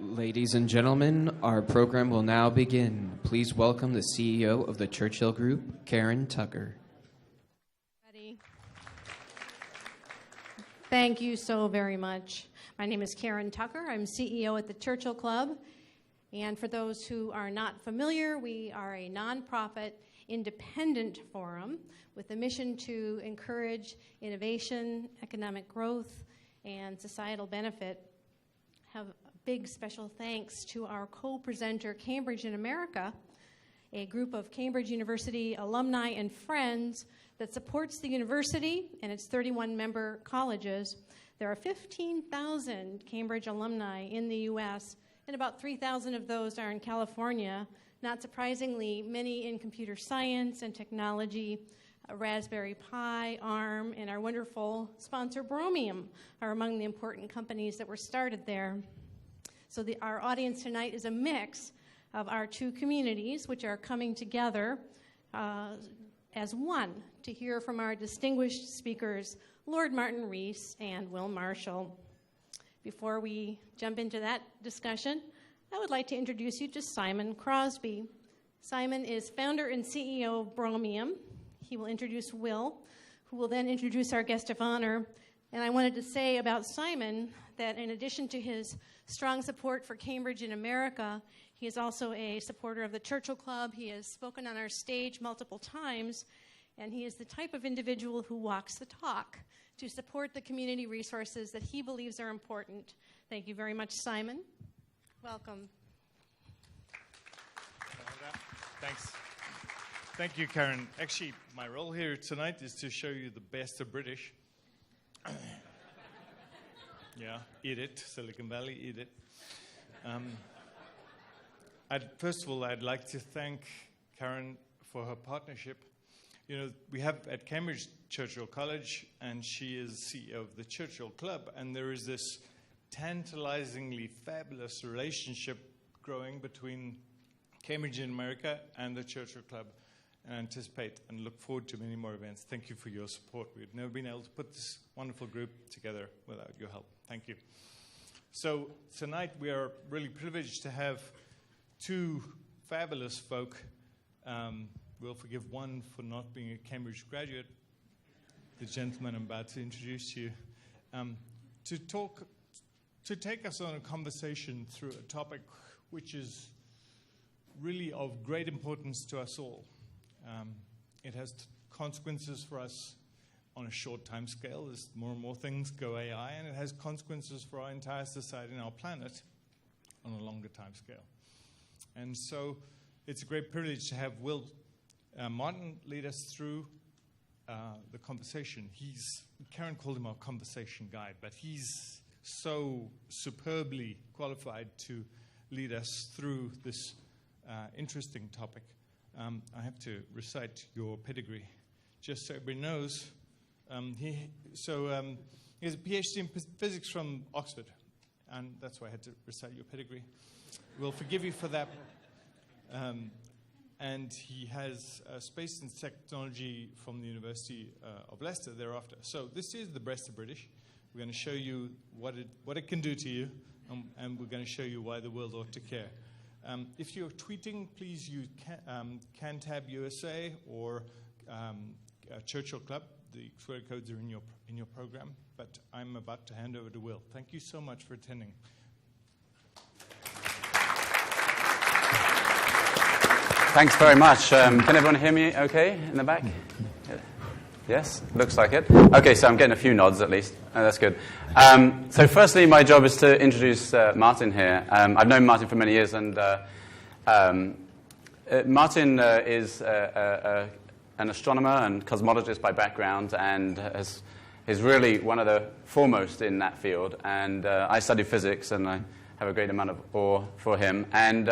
Ladies and gentlemen, our program will now begin. Please welcome the CEO of the Churchill Group, Karen Tucker. Thank you so very much. My name is Karen Tucker. I'm CEO at the Churchill Club. And for those who are not familiar, we are a nonprofit, independent forum with a mission to encourage innovation, economic growth, and societal benefit. Have a big special thanks to our co-presenter, Cambridge in America, a group of Cambridge University alumni and friends that supports the university and its 31 member colleges. There are 15,000 Cambridge alumni in the U.S., and about 3,000 of those are in California. Not surprisingly, many in computer science and technology. Raspberry Pi, ARM, and our wonderful sponsor Bromium are among the important companies that were started there. So our audience tonight is a mix of our two communities, which are coming together as one to hear from our distinguished speakers, Lord Martin Rees and Will Marshall. Before we jump into that discussion, I would like to introduce you to Simon Crosby. Simon is founder and CEO of Bromium. He will introduce Will, who will then introduce our guest of honor. And I wanted to say about Simon that in addition to his strong support for Cambridge in America, he is also a supporter of the Churchill Club. He has spoken on our stage multiple times, and he is the type of individual who walks the talk to support the community resources that he believes are important. Thank you very much, Simon. Welcome. Thanks. Thank you, Karen. Actually, my role here tonight is to show you the best of British. Yeah, eat it, Silicon Valley, eat it. First of all, I'd like to thank Karen for her partnership. You know, we have at Cambridge Churchill College, and she is CEO of the Churchill Club, and there is this tantalizingly fabulous relationship growing between Cambridge in America and the Churchill Club. And I anticipate and look forward to many more events. Thank you for your support. We've never been able to put this wonderful group together without your help. Thank you. So tonight we are really privileged to have two fabulous folk. We'll forgive one for not being a Cambridge graduate, the gentleman I'm about to introduce you, to take us on a conversation through a topic which is really of great importance to us all. It has consequences for us on a short time scale as more and more things go AI, and it has consequences for our entire society and our planet on a longer time scale. And so it's a great privilege to have Will Martin lead us through the conversation. Karen called him our conversation guide, but he's so superbly qualified to lead us through this interesting topic. I have to recite your pedigree, just so everybody knows. He has a PhD in physics from Oxford, and that's why I had to recite your pedigree. We'll forgive you for that. And he has space and technology from the University of Leicester thereafter. So this is the best of British. We're going to show you what it can do to you, and we're going to show you why the world ought to care. If you're tweeting, please use CanTab USA or Churchill Club. The Twitter codes are in your program. But I'm about to hand over to Will. Thank you so much for attending. Thanks very much. Can everyone hear me okay in the back? Yes? Looks like it. Okay, so I'm getting a few nods at least. Oh, that's good. So firstly, my job is to introduce Martin here. I've known Martin for many years, and Martin is an astronomer and cosmologist by background, and is really one of the foremost in that field. And I study physics, and I have a great amount of awe for him. And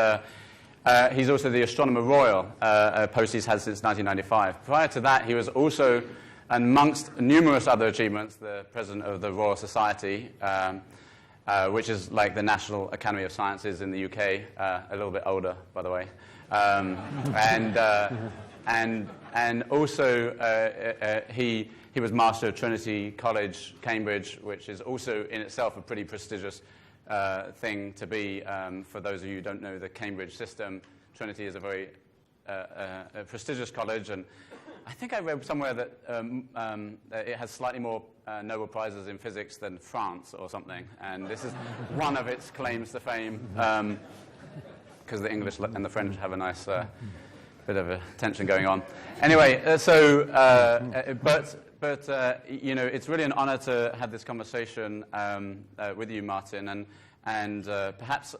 he's also the Astronomer Royal, a post he's had since 1995. Prior to that, he was also, amongst numerous other achievements, the president of the Royal Society, which is like the National Academy of Sciences in the UK, a little bit older, by the way. And also he was Master of Trinity College, Cambridge, which is also in itself a pretty prestigious thing to be. For those of you who don't know the Cambridge system, Trinity is a very a prestigious college, and I think I read somewhere that it has slightly more Nobel Prizes in physics than France or something, and this is one of its claims to fame, because the English and the French have a nice bit of a tension going on. Anyway, but you know, it's really an honor to have this conversation with you, Martin, and perhaps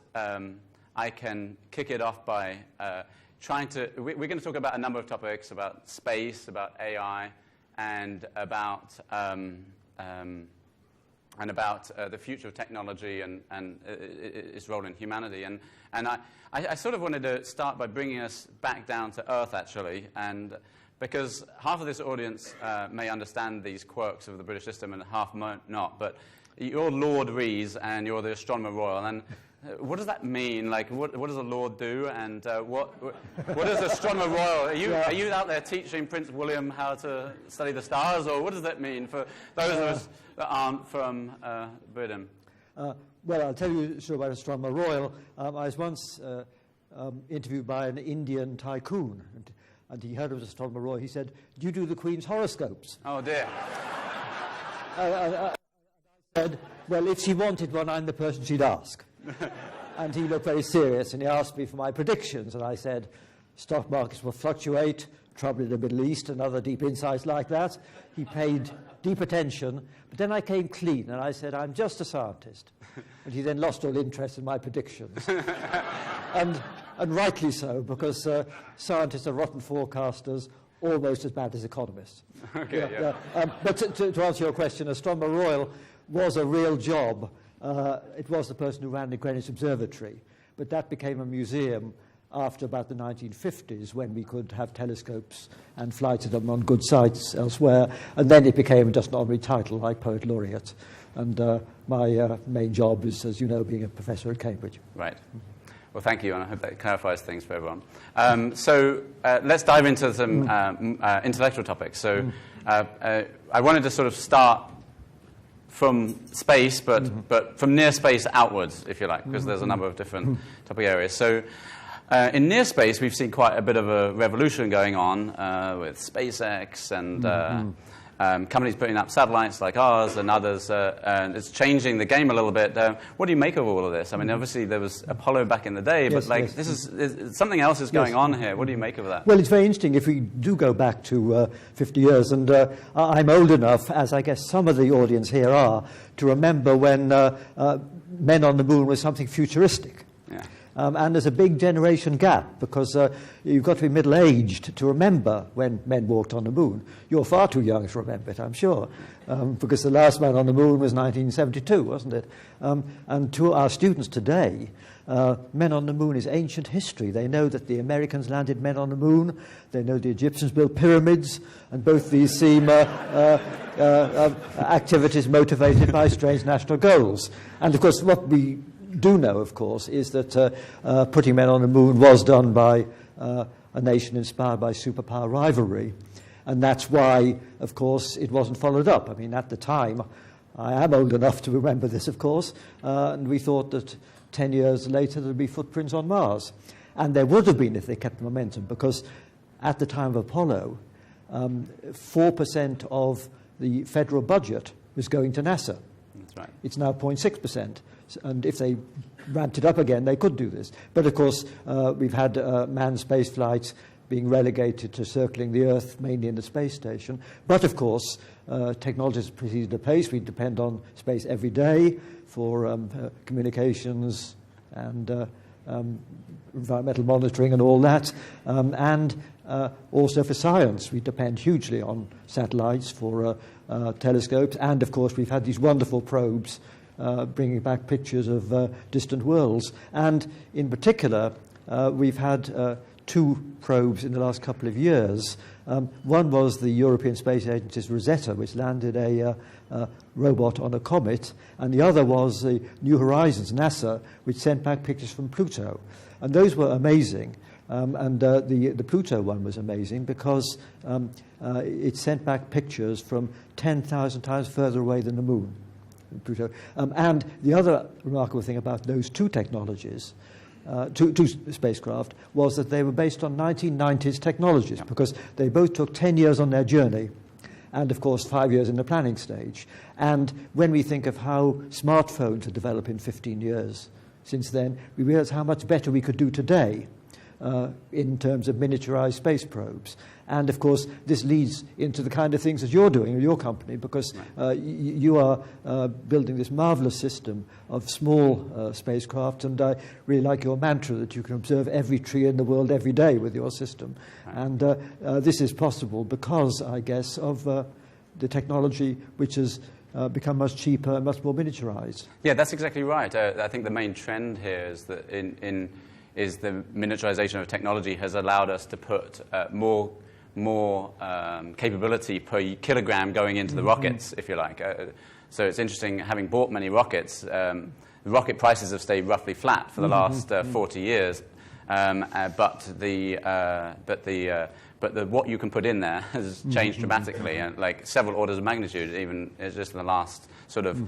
I can kick it off by we're going to talk about a number of topics about space, about AI, and about the future of technology and its role in humanity. And I sort of wanted to start by bringing us back down to Earth, actually, and because half of this audience may understand these quirks of the British system and half might not. But you're Lord Rees and you're the Astronomer Royal, and what does that mean? Like, what does a Lord do? And what is Astronomer Royal? Are you out there teaching Prince William how to study the stars, or what does that mean for those of us that aren't from Britain? Well, I'll tell you sort of about Astronomer Royal. I was once interviewed by an Indian tycoon, and he heard of Astronomer Royal. He said, "Do you do the Queen's horoscopes?" Oh dear. I said, "Well, if she wanted one, I'm the person she'd ask." And he looked very serious, and he asked me for my predictions, and I said, stock markets will fluctuate, trouble in the Middle East, and other deep insights like that. He paid deep attention, but then I came clean, and I said, I'm just a scientist. And he then lost all interest in my predictions. and rightly so, because scientists are rotten forecasters, almost as bad as economists. Okay, yeah. But to answer your question, Astronomer Royal was a real job. It was the person who ran the Greenwich Observatory, but that became a museum after about the 1950s, when we could have telescopes and fly to them on good sites elsewhere, and then it became just an honorary title like Poet Laureate. And my main job is, as you know, being a professor at Cambridge. Right. Well, thank you, and I hope that clarifies things for everyone. So let's dive into some intellectual topics. So I wanted to sort of start from space, but from near space outwards, if you like, because there's a number of different topic areas. So in near space, we've seen quite a bit of a revolution going on with SpaceX and companies putting up satellites like ours and others, and it's changing the game a little bit. What do you make of all of this? I mean, obviously there was Apollo back in the day, but this is something else is going on here. What do you make of that? Well, it's very interesting if we do go back to 50 years, and I'm old enough, as I guess some of the audience here are, to remember when men on the moon was something futuristic. Yeah. And there's a big generation gap, because you've got to be middle-aged to remember when men walked on the moon. You're far too young to remember it, I'm sure, because the last man on the moon was 1972, wasn't it? And to our students today, men on the moon is ancient history. They know that the Americans landed men on the moon. They know the Egyptians built pyramids, and both these seem activities motivated by strange national goals. And, of course, what we do know, of course, is that putting men on the moon was done by a nation inspired by superpower rivalry. And that's why, of course, it wasn't followed up. I mean, at the time, I am old enough to remember this, of course, and we thought that 10 years later there would be footprints on Mars. And there would have been if they kept the momentum, because at the time of Apollo, 4% of the federal budget was going to NASA. That's right. It's now 0.6%. And if they ramped it up again, they could do this. But, of course, we've had manned space flights being relegated to circling the Earth, mainly in the space station. But, of course, technology has proceeded apace. We depend on space every day for communications and environmental monitoring and all that. And also for science, we depend hugely on satellites for telescopes. And, of course, we've had these wonderful probes bringing back pictures of distant worlds. And in particular, we've had two probes in the last couple of years. One was the European Space Agency's Rosetta, which landed a robot on a comet, and the other was the New Horizons, NASA, which sent back pictures from Pluto. And those were amazing. And the Pluto one was amazing because it sent back pictures from 10,000 times further away than the Moon. Pluto. And the other remarkable thing about those two technologies, two spacecraft, was that they were based on 1990s technologies, because they both took 10 years on their journey, and of course 5 years in the planning stage. And when we think of how smartphones have developed in 15 years since then, we realize how much better we could do today in terms of miniaturized space probes. And of course, this leads into the kind of things that you're doing in your company, because you are building this marvelous system of small spacecraft, and I really like your mantra that you can observe every tree in the world every day with your system. And this is possible because, I guess, of the technology which has become much cheaper and much more miniaturized. Yeah, that's exactly right. I think the main trend here is that is the miniaturization of technology has allowed us to put more capability per kilogram going into the rockets, if you like. So it's interesting, having bought many rockets, the rocket prices have stayed roughly flat for the last 40 years, but what you can put in there has changed dramatically, and like several orders of magnitude, even just in the last sort of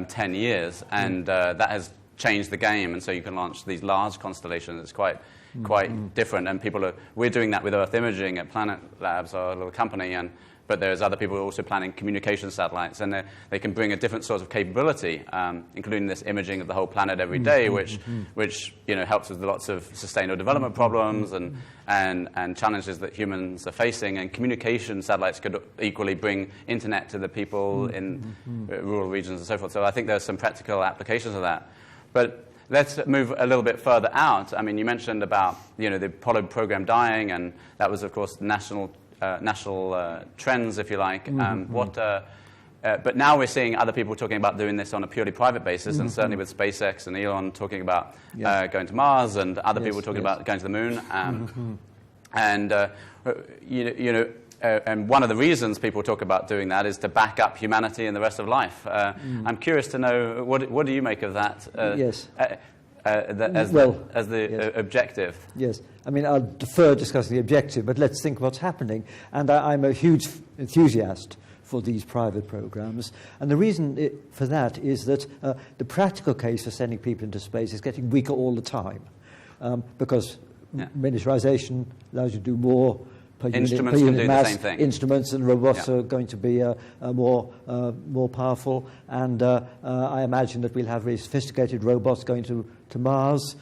10 years, and that has changed the game. And so you can launch these large constellations. It's quite different, and we're doing that with Earth imaging at Planet Labs, our little company, but there's other people also planning communication satellites, and they can bring a different sort of capability, including this imaging of the whole planet every day, which helps with lots of sustainable development problems and challenges that humans are facing. And communication satellites could equally bring internet to the people in rural regions and so forth. So I think there's some practical applications of that. But let's move a little bit further out. I mean, you mentioned about the Apollo program dying, and that was, of course, national trends, if you like. But now we're seeing other people talking about doing this on a purely private basis, and certainly with SpaceX and Elon talking about going to Mars, and other people talking about going to the moon. And one of the reasons people talk about doing that is to back up humanity and the rest of life. I'm curious to know, what do you make of that as the objective? Yes. I mean, I'll defer discussing the objective, but let's think what's happening. And I'm a huge enthusiast for these private programs. And the reason for that is that the practical case for sending people into space is getting weaker all the time, because miniaturization allows you to do more. Instruments can do the same thing. Instruments and robots are going to be more powerful, and I imagine that we'll have very sophisticated robots going to Mars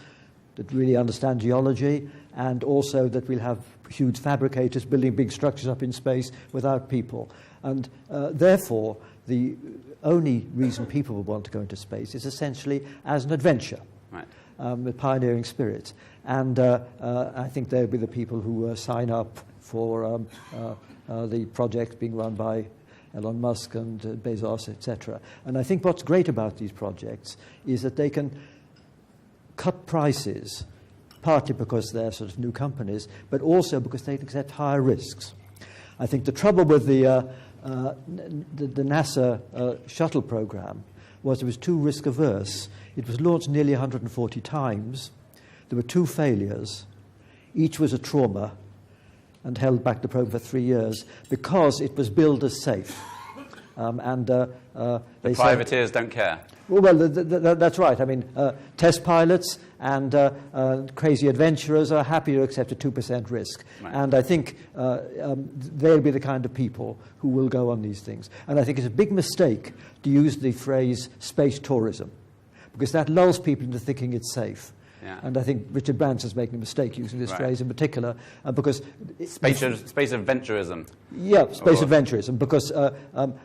that really understand geology, and also that we'll have huge fabricators building big structures up in space without people. And therefore, the only reason people will want to go into space is essentially as an adventure. Right. With pioneering spirit. And I think they'll be the people who sign up for the project being run by Elon Musk and Bezos, etc. And I think what's great about these projects is that they can cut prices, partly because they're sort of new companies, but also because they accept higher risks. I think the trouble with the NASA shuttle program was it was too risk-averse. It was launched nearly 140 times. There were 2 failures. Each was a trauma and held back the program for 3 years because it was billed as safe. The privateers don't care. Well, that's right. I mean, test pilots and crazy adventurers are happy to accept a 2% risk. Right. And I think they'll be the kind of people who will go on these things. And I think it's a big mistake to use the phrase space tourism, because that lulls people into thinking it's safe. Yeah. And I think Richard Branson's making a mistake using this phrase in particular, because... Space adventurism. Yeah, space adventurism, because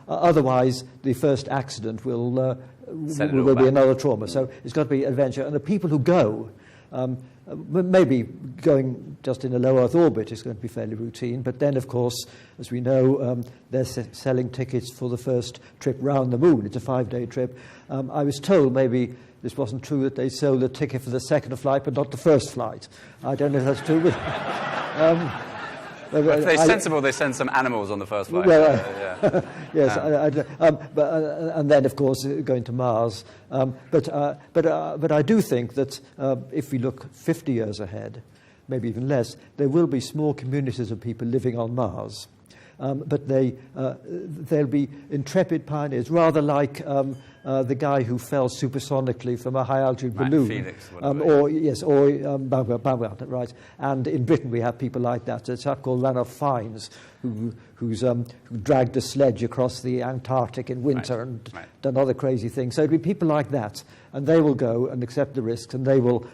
otherwise the first accident will be another trauma. So it's got to be adventure. And the people who go, maybe going just in a low Earth orbit is going to be fairly routine, but then, of course, as we know, they're selling tickets for the first trip round the moon. It's a 5-day trip. I was told, maybe this wasn't true, that they sold a ticket for the second flight but not the first flight. I don't know if that's true. But if they're sensible, they send some animals on the first flight. Well, yes, and then, of course, going to Mars. But I do think that if we look 50 years ahead, maybe even less, there will be small communities of people living on Mars. But they'll be intrepid pioneers, rather like the guy who fell supersonically from a high-altitude balloon. Felix, Baumgartner, right. And in Britain we have people like that. There's a chap called Ranulph Fiennes who dragged a sledge across the Antarctic in winter and done other crazy things. So it'll be people like that, and they will go and accept the risks, and they will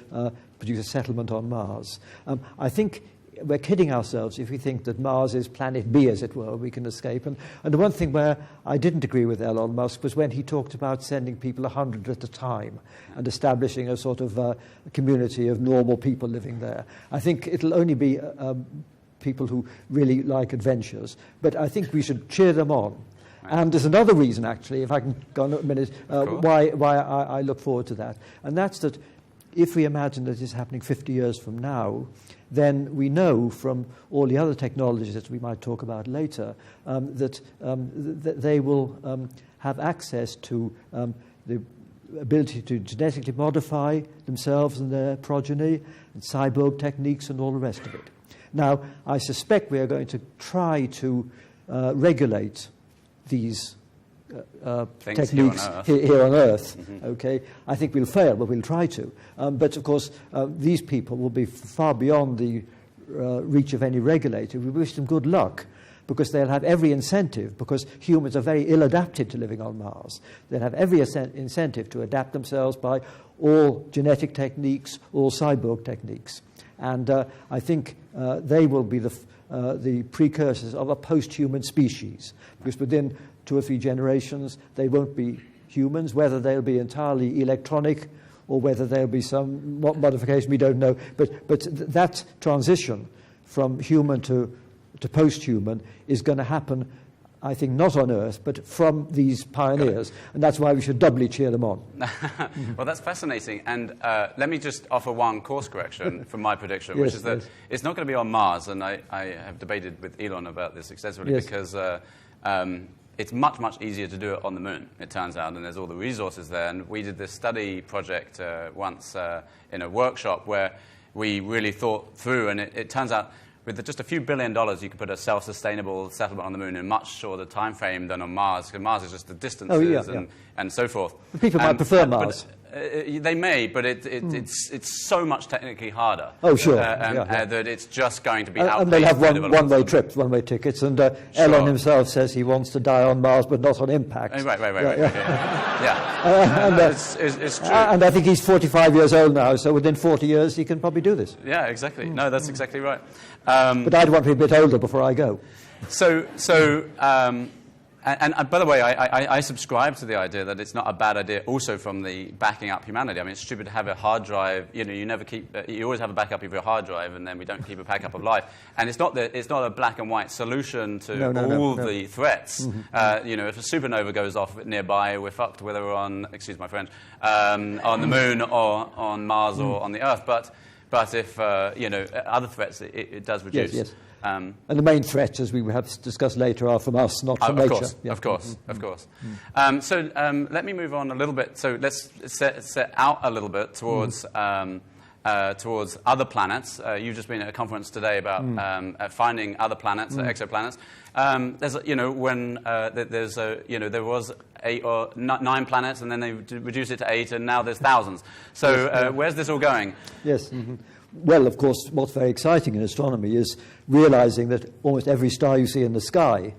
produce a settlement on Mars. I think we're kidding ourselves if we think that Mars is planet B, as it were, we can escape. And the one thing where I didn't agree with Elon Musk was when he talked about sending people 100 at a time and establishing a sort of community of normal people living there. I think it'll only be people who really like adventures. But I think we should cheer them on. And there's another reason, actually, if I can go on a minute, why I look forward to that. And that's that if we imagine that it's happening 50 years from now, then we know from all the other technologies that we might talk about later that they will have access to the ability to genetically modify themselves and their progeny, and cyborg techniques and all the rest of it. Now, I suspect we are going to try to regulate these techniques here on Earth. Okay, I think we'll fail, but we'll try to. But of course, these people will be far beyond the reach of any regulator. We wish them good luck, because they'll have every incentive, because humans are very ill-adapted to living on Mars. They'll have every incentive to adapt themselves by all genetic techniques, all cyborg techniques. And I think they will be the precursors of a post-human species, because within 2 or 3 generations, they won't be humans. Whether they'll be entirely electronic or whether there'll be some modification, we don't know. But that transition from human to post-human is going to happen, I think, not on Earth, but from these pioneers. And that's why we should doubly cheer them on. Well, that's fascinating. And let me just offer one course correction from my prediction, which is that it's not going to be on Mars. And I have debated with Elon about this extensively because it's much, much easier to do it on the moon, it turns out, and there's all the resources there. And we did this study project once in a workshop where we really thought through, and it turns out with just a few $1 billion, you could put a self-sustainable settlement on the moon in a much shorter time frame than on Mars, because Mars is just the distances and so forth. People might prefer Mars. They may, but it's so much technically harder. Oh, sure. That it's just going to be outpaced. And they'll have one-way trips, one-way tickets. And Elon himself says he wants to die on Mars, but not on impact. Right. It's true. And I think he's 45 years old now, so within 40 years he can probably do this. Yeah, exactly. No, that's exactly right. But I'd want to be a bit older before I go. And by the way, I subscribe to the idea that it's not a bad idea also from the backing up humanity. I mean, it's stupid to have a hard drive. You know, you always have a backup of your hard drive, and then we don't keep a backup of life. And it's not a black and white solution to all the threats. You know, if a supernova goes off nearby, we're fucked whether we're on, excuse my French, on the moon or on Mars or on the Earth. But if, you know, other threats, it does reduce. Yes. And the main threats, as we have discussed later, are from us, not from nature. Of course. So let me move on a little bit. So let's set out a little bit towards other planets. You've just been at a conference today about finding other planets, exoplanets. There was 8 or 9 planets, and then they reduced it to 8, and now there's thousands. So where's this all going? Yes. Well, of course, what's very exciting in astronomy is realizing that almost every star you see in the sky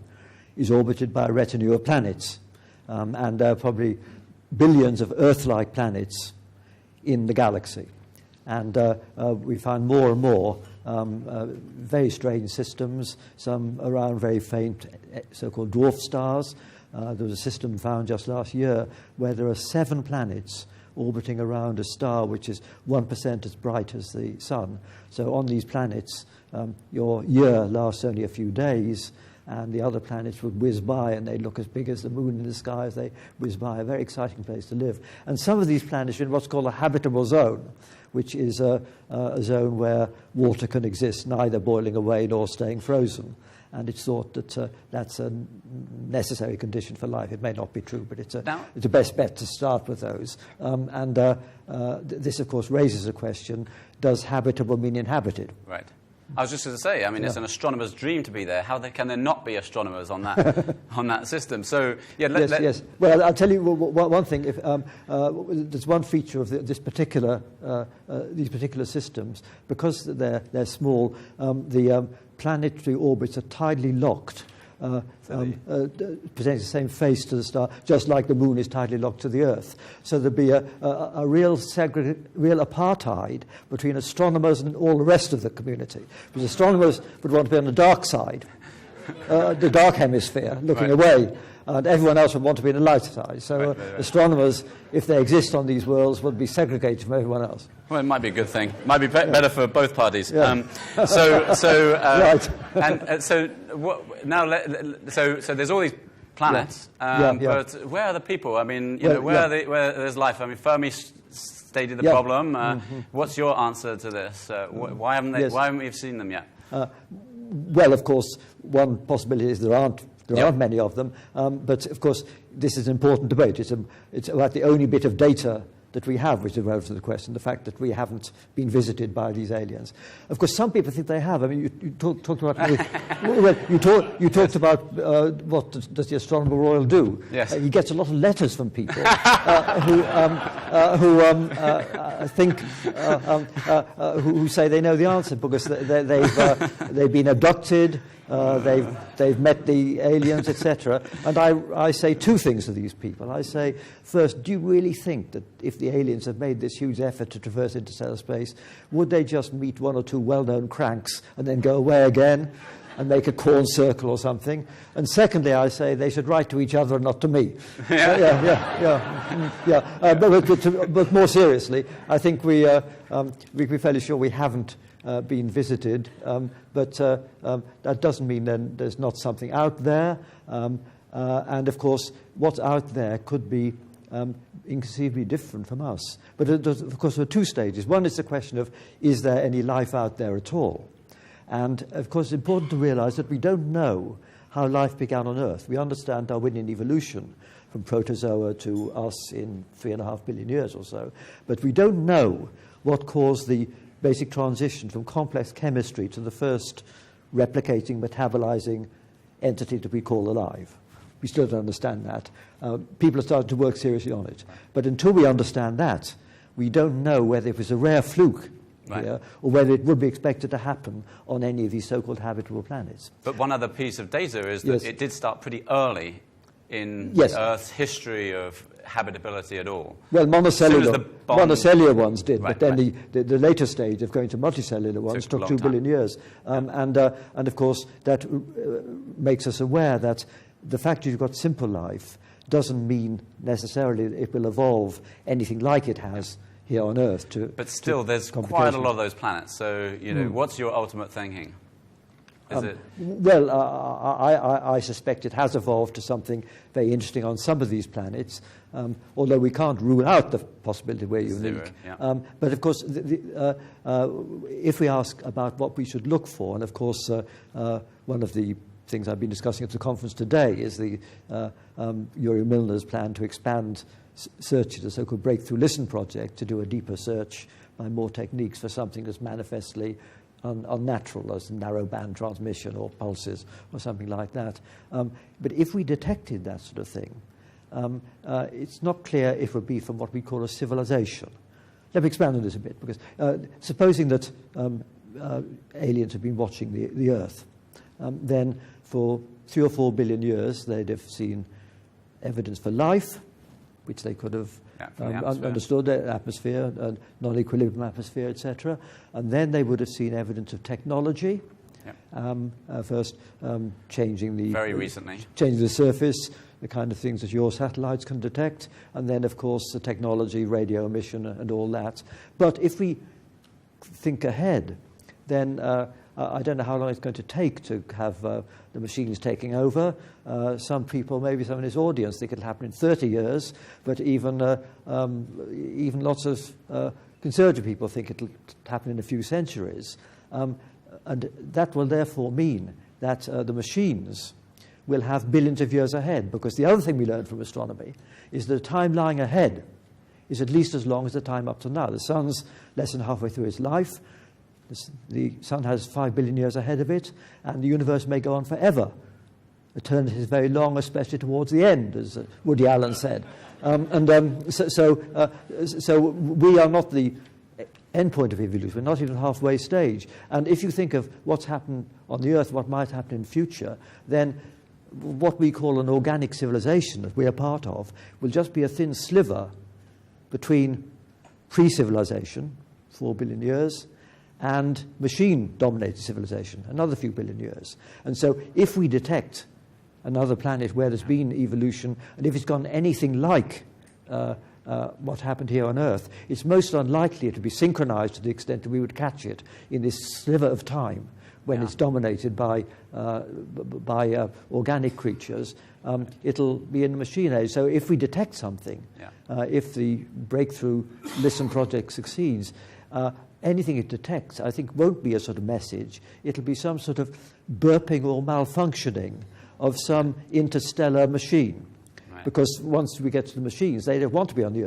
is orbited by a retinue of planets. And there are probably billions of Earth-like planets in the galaxy. And we find more and more very strange systems, some around very faint so-called dwarf stars. There was a system found just last year where there are 7 planets orbiting around a star which is 1% as bright as the sun. So on these planets, your year lasts only a few days, and the other planets would whiz by, and they look as big as the moon in the sky as they whiz by. A very exciting place to live. And some of these planets are in what's called a habitable zone, which is a zone where water can exist, neither boiling away nor staying frozen. And it's thought that that's a necessary condition for life. It may not be true, but it's the best bet to start with those. This, of course, raises a question: does habitable mean inhabited? Right. I was just going to say, I mean, it's an astronomer's dream to be there. How can there not be astronomers on that on that system? So, yeah, yes. Well, I'll tell you one thing. If, there's one feature of these particular systems, because they're small. The planetary orbits are tidally locked. Presenting the same face to the star, just like the moon is tightly locked to the Earth. So there'd be a real apartheid between astronomers and all the rest of the community. Because astronomers would want to be on the dark side, the dark hemisphere, looking away. And everyone else would want to be in the light side. So astronomers, if they exist on these worlds, would be segregated from everyone else. Well, it might be a good thing. It might be better for both parties. Yeah. Right. And so there's all these planets, but where are the people? I mean, where there's life? I mean, Fermi stated the problem. What's your answer to this? Why haven't we seen them yet? Well, of course, one possibility is there aren't many of them, but of course this is an important debate. It's about the only bit of data that we have which is relevant to the question, the fact that we haven't been visited by these aliens. Of course, some people think they have. I mean, you talked about you talked about what does the Astronomer Royal do? Yes. He gets a lot of letters from people who say they know the answer because they've been abducted. They've met the aliens, etc. And I say two things to these people. I say, first, do you really think that if the aliens have made this huge effort to traverse interstellar space, would they just meet one or two well-known cranks and then go away again and make a corn circle or something? And secondly, I say they should write to each other and not to me. But more seriously, I think we're fairly sure we haven't been visited, but that doesn't mean then there's not something out there. And of course, what's out there could be inconceivably different from us. But of course, there are two stages. One is the question of, is there any life out there at all? And of course, it's important to realize that we don't know how life began on Earth. We understand Darwinian evolution from protozoa to us in 3.5 billion years or so, but we don't know what caused the basic transition from complex chemistry to the first replicating, metabolizing entity that we call alive. We still don't understand that. People are starting to work seriously on it. But until we understand that, we don't know whether it was a rare fluke here or whether it would be expected to happen on any of these so-called habitable planets. But one other piece of data is that it did start pretty early in Earth's history of habitability at all. Well, monocellular ones did, but then the later stage of going to multicellular ones took 2 billion years. And of course, that makes us aware that the fact you've got simple life doesn't mean necessarily that it will evolve anything like it has here on Earth. But still, there's quite a lot of those planets. So, what's your ultimate thinking? Well, I suspect it has evolved to something very interesting on some of these planets, although we can't rule out the possibility we're unique. But of course, if we ask about what we should look for, and of course, one of the things I've been discussing at the conference today is the Yuri Milner's plan to expand search, the so-called Breakthrough Listen project, to do a deeper search by more techniques for something that's manifestly unnatural, as narrowband transmission or pulses or something like that. But if we detected that sort of thing, it's not clear if it would be from what we call a civilization. Let me expand on this a bit, because supposing that aliens have been watching the Earth, then for 3 or 4 billion years they'd have seen evidence for life, which they could have understood, the atmosphere, non-equilibrium atmosphere, etc. And then they would have seen evidence of technology, first changing the surface, the kind of things that your satellites can detect, and then, of course, the technology, radio emission, and all that. But if we think ahead, then I don't know how long it's going to take to have the machines taking over. Some people, maybe some in this audience, think it'll happen in 30 years, but even lots of conservative people think it'll happen in a few centuries. And that will therefore mean that the machines will have billions of years ahead, because the other thing we learned from astronomy is that the time lying ahead is at least as long as the time up to now. The sun's less than halfway through its life. The sun has 5 billion years ahead of it, and the universe may go on forever. Eternity is very long, especially towards the end, as Woody Allen said. So we are not the end point of evolution. We're not even halfway stage. And if you think of what's happened on the Earth, what might happen in the future, then what we call an organic civilization that we are part of will just be a thin sliver between pre-civilization, 4 billion years, and machine-dominated civilization, another few billion years. And so if we detect another planet where there's been evolution, and if it's gone anything like what happened here on Earth, it's most unlikely to be synchronized to the extent that we would catch it in this sliver of time when it's dominated by organic creatures. It'll be in the machine age. So if we detect something, if the breakthrough LISTEN project succeeds, anything it detects, I think, won't be a sort of message. It'll be some sort of burping or malfunctioning of some interstellar machine. Right. Because once we get to the machines, they don't want to be on the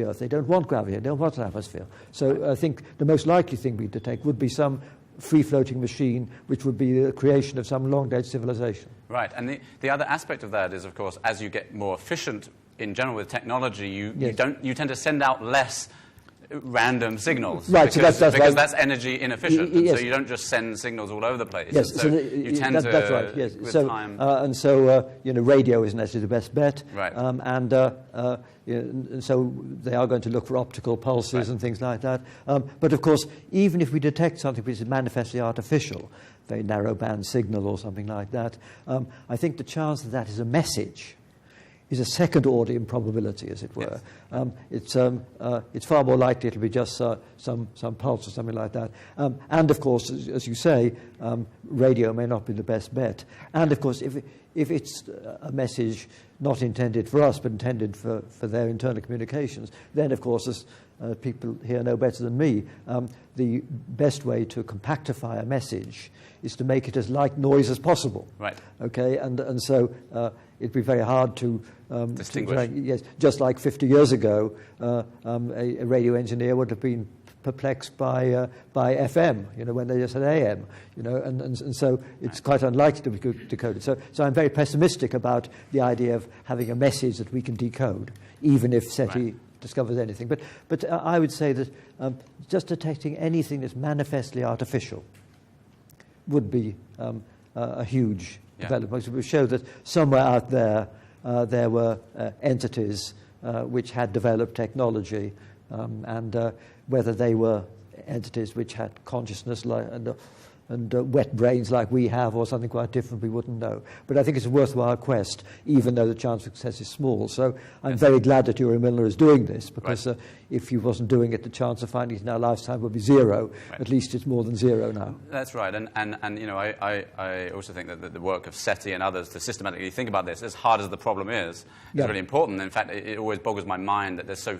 Earth. They don't want gravity. They don't want an atmosphere. So I think the most likely thing we detect would be some free-floating machine, which would be the creation of some long-dead civilization. Right. And the other aspect of that is, of course, as you get more efficient in general with technology, you tend to send out less random signals, right? Because, so that's energy inefficient, and so you don't just send signals all over the place. Yes, so you tend to. That's right. Yes. With so time. Radio isn't necessarily the best bet. Right. And so they are going to look for optical pulses and things like that. But of course, even if we detect something which is manifestly artificial, very narrow band signal or something like that, I think the chance that that is a message is a second-order improbability, as it were. Yes. It's far more likely it'll be just some pulse or something like that. And of course, as you say, radio may not be the best bet. And of course, if it's a message not intended for us but intended for their internal communications, then of course, as people here know better than me, the best way to compactify a message is to make it as light noise as possible. Right. Okay, and so it'd be very hard to distinguish. Yes, just like 50 years ago, a radio engineer would have been perplexed by FM, when they just had AM, and so it's quite unlikely to be decoded. So I'm very pessimistic about the idea of having a message that we can decode, even if SETI discovers anything. But I would say that just detecting anything that's manifestly artificial would be a huge development. It would show that somewhere out there there were entities which had developed technology, and whether they were entities which had consciousness and wet brains like we have, or something quite different, we wouldn't know. But I think it's a worthwhile quest, even though the chance of success is small. So I'm very glad that Uri Milner is doing this, because if he wasn't doing it, the chance of finding it in our lifetime would be zero. Right. At least it's more than zero now. That's right. And I also think that the work of SETI and others to systematically think about this, as hard as the problem is really important. In fact, it always boggles my mind that there's so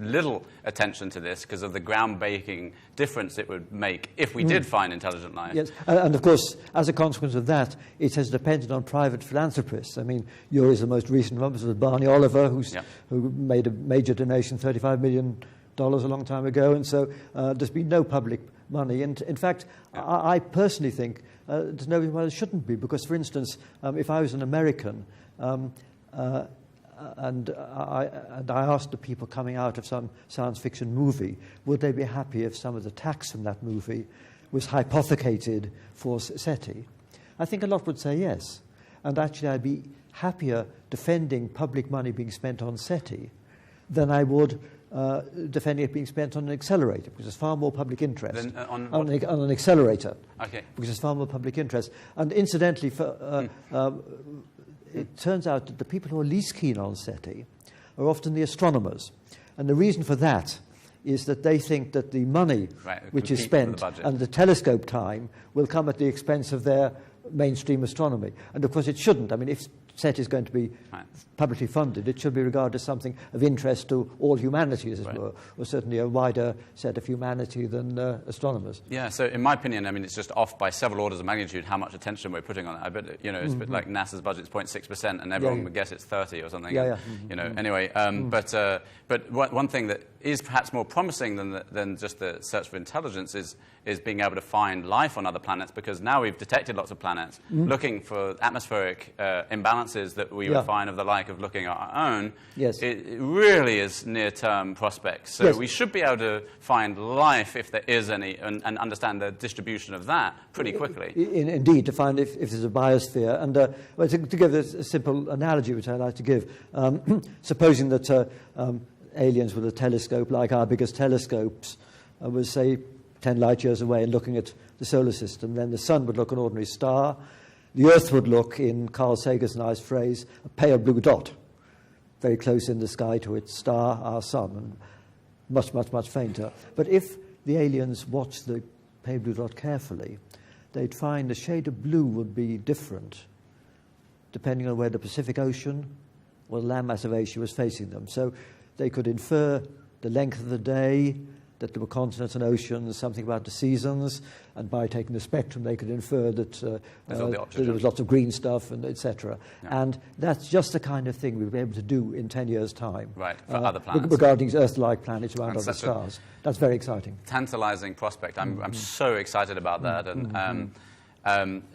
little attention to this because of the groundbreaking difference it would make if we did find intelligent life. Yes, and of course, as a consequence of that, it has depended on private philanthropists. I mean, Uri's the most recent one was Barney Oliver, who made a major donation, $35 million a long time ago, and so there's been no public money. And in fact, I personally think there's no reason why there shouldn't be, because, for instance, if I was an American, and I asked the people coming out of some science fiction movie, would they be happy if some of the tax from that movie was hypothecated for SETI? I think a lot would say yes. And actually, I'd be happier defending public money being spent on SETI than I would defending it being spent on an accelerator, because there's far more public interest. On an accelerator, because there's far more public interest. And incidentally, it turns out that the people who are least keen on SETI are often the astronomers. And the reason for that is that they think that the money which is spent and the telescope time will come at the expense of their mainstream astronomy. And of course it shouldn't. I mean, if SETI is going to be publicly funded, it should be regarded as something of interest to all humanity, as it were, or certainly a wider set of humanity than astronomers. Yeah, so in my opinion, I mean, it's just off by several orders of magnitude how much attention we're putting on it. I bet, it's a bit like NASA's budget's 0.6%, and everyone would guess it's 30 or something. Anyway, but one thing that is perhaps more promising than just the search for intelligence is being able to find life on other planets, because now we've detected lots of planets looking for atmospheric imbalances that we would find of the like of looking at our own. Yes. It really is near-term prospects. So Yes. we should be able to find life, if there is any, and understand the distribution of that pretty quickly. Indeed, to find if there's a biosphere. And well, to give a simple analogy, which I like to give, supposing that aliens with a telescope like our biggest telescopes was, say, 10 light years away and looking at the solar system, then the sun would look an ordinary star. The Earth would look, in Carl Sagan's nice phrase, a pale blue dot, very close in the sky to its star, our sun, and much, much, much fainter. But if the aliens watched the pale blue dot carefully, they'd find the shade of blue would be different depending on where the Pacific Ocean or the landmass of Asia was facing them. So they could infer the length of the day, that there were continents and oceans, something about the seasons, and by taking the spectrum they could infer that there was lots of green stuff, and etc. Yeah. And that's just the kind of thing we'll be able to do in 10 years' time. Right, for other planets. Regarding Earth-like planets around other stars. That's very exciting. Tantalizing prospect. I'm so excited about that. And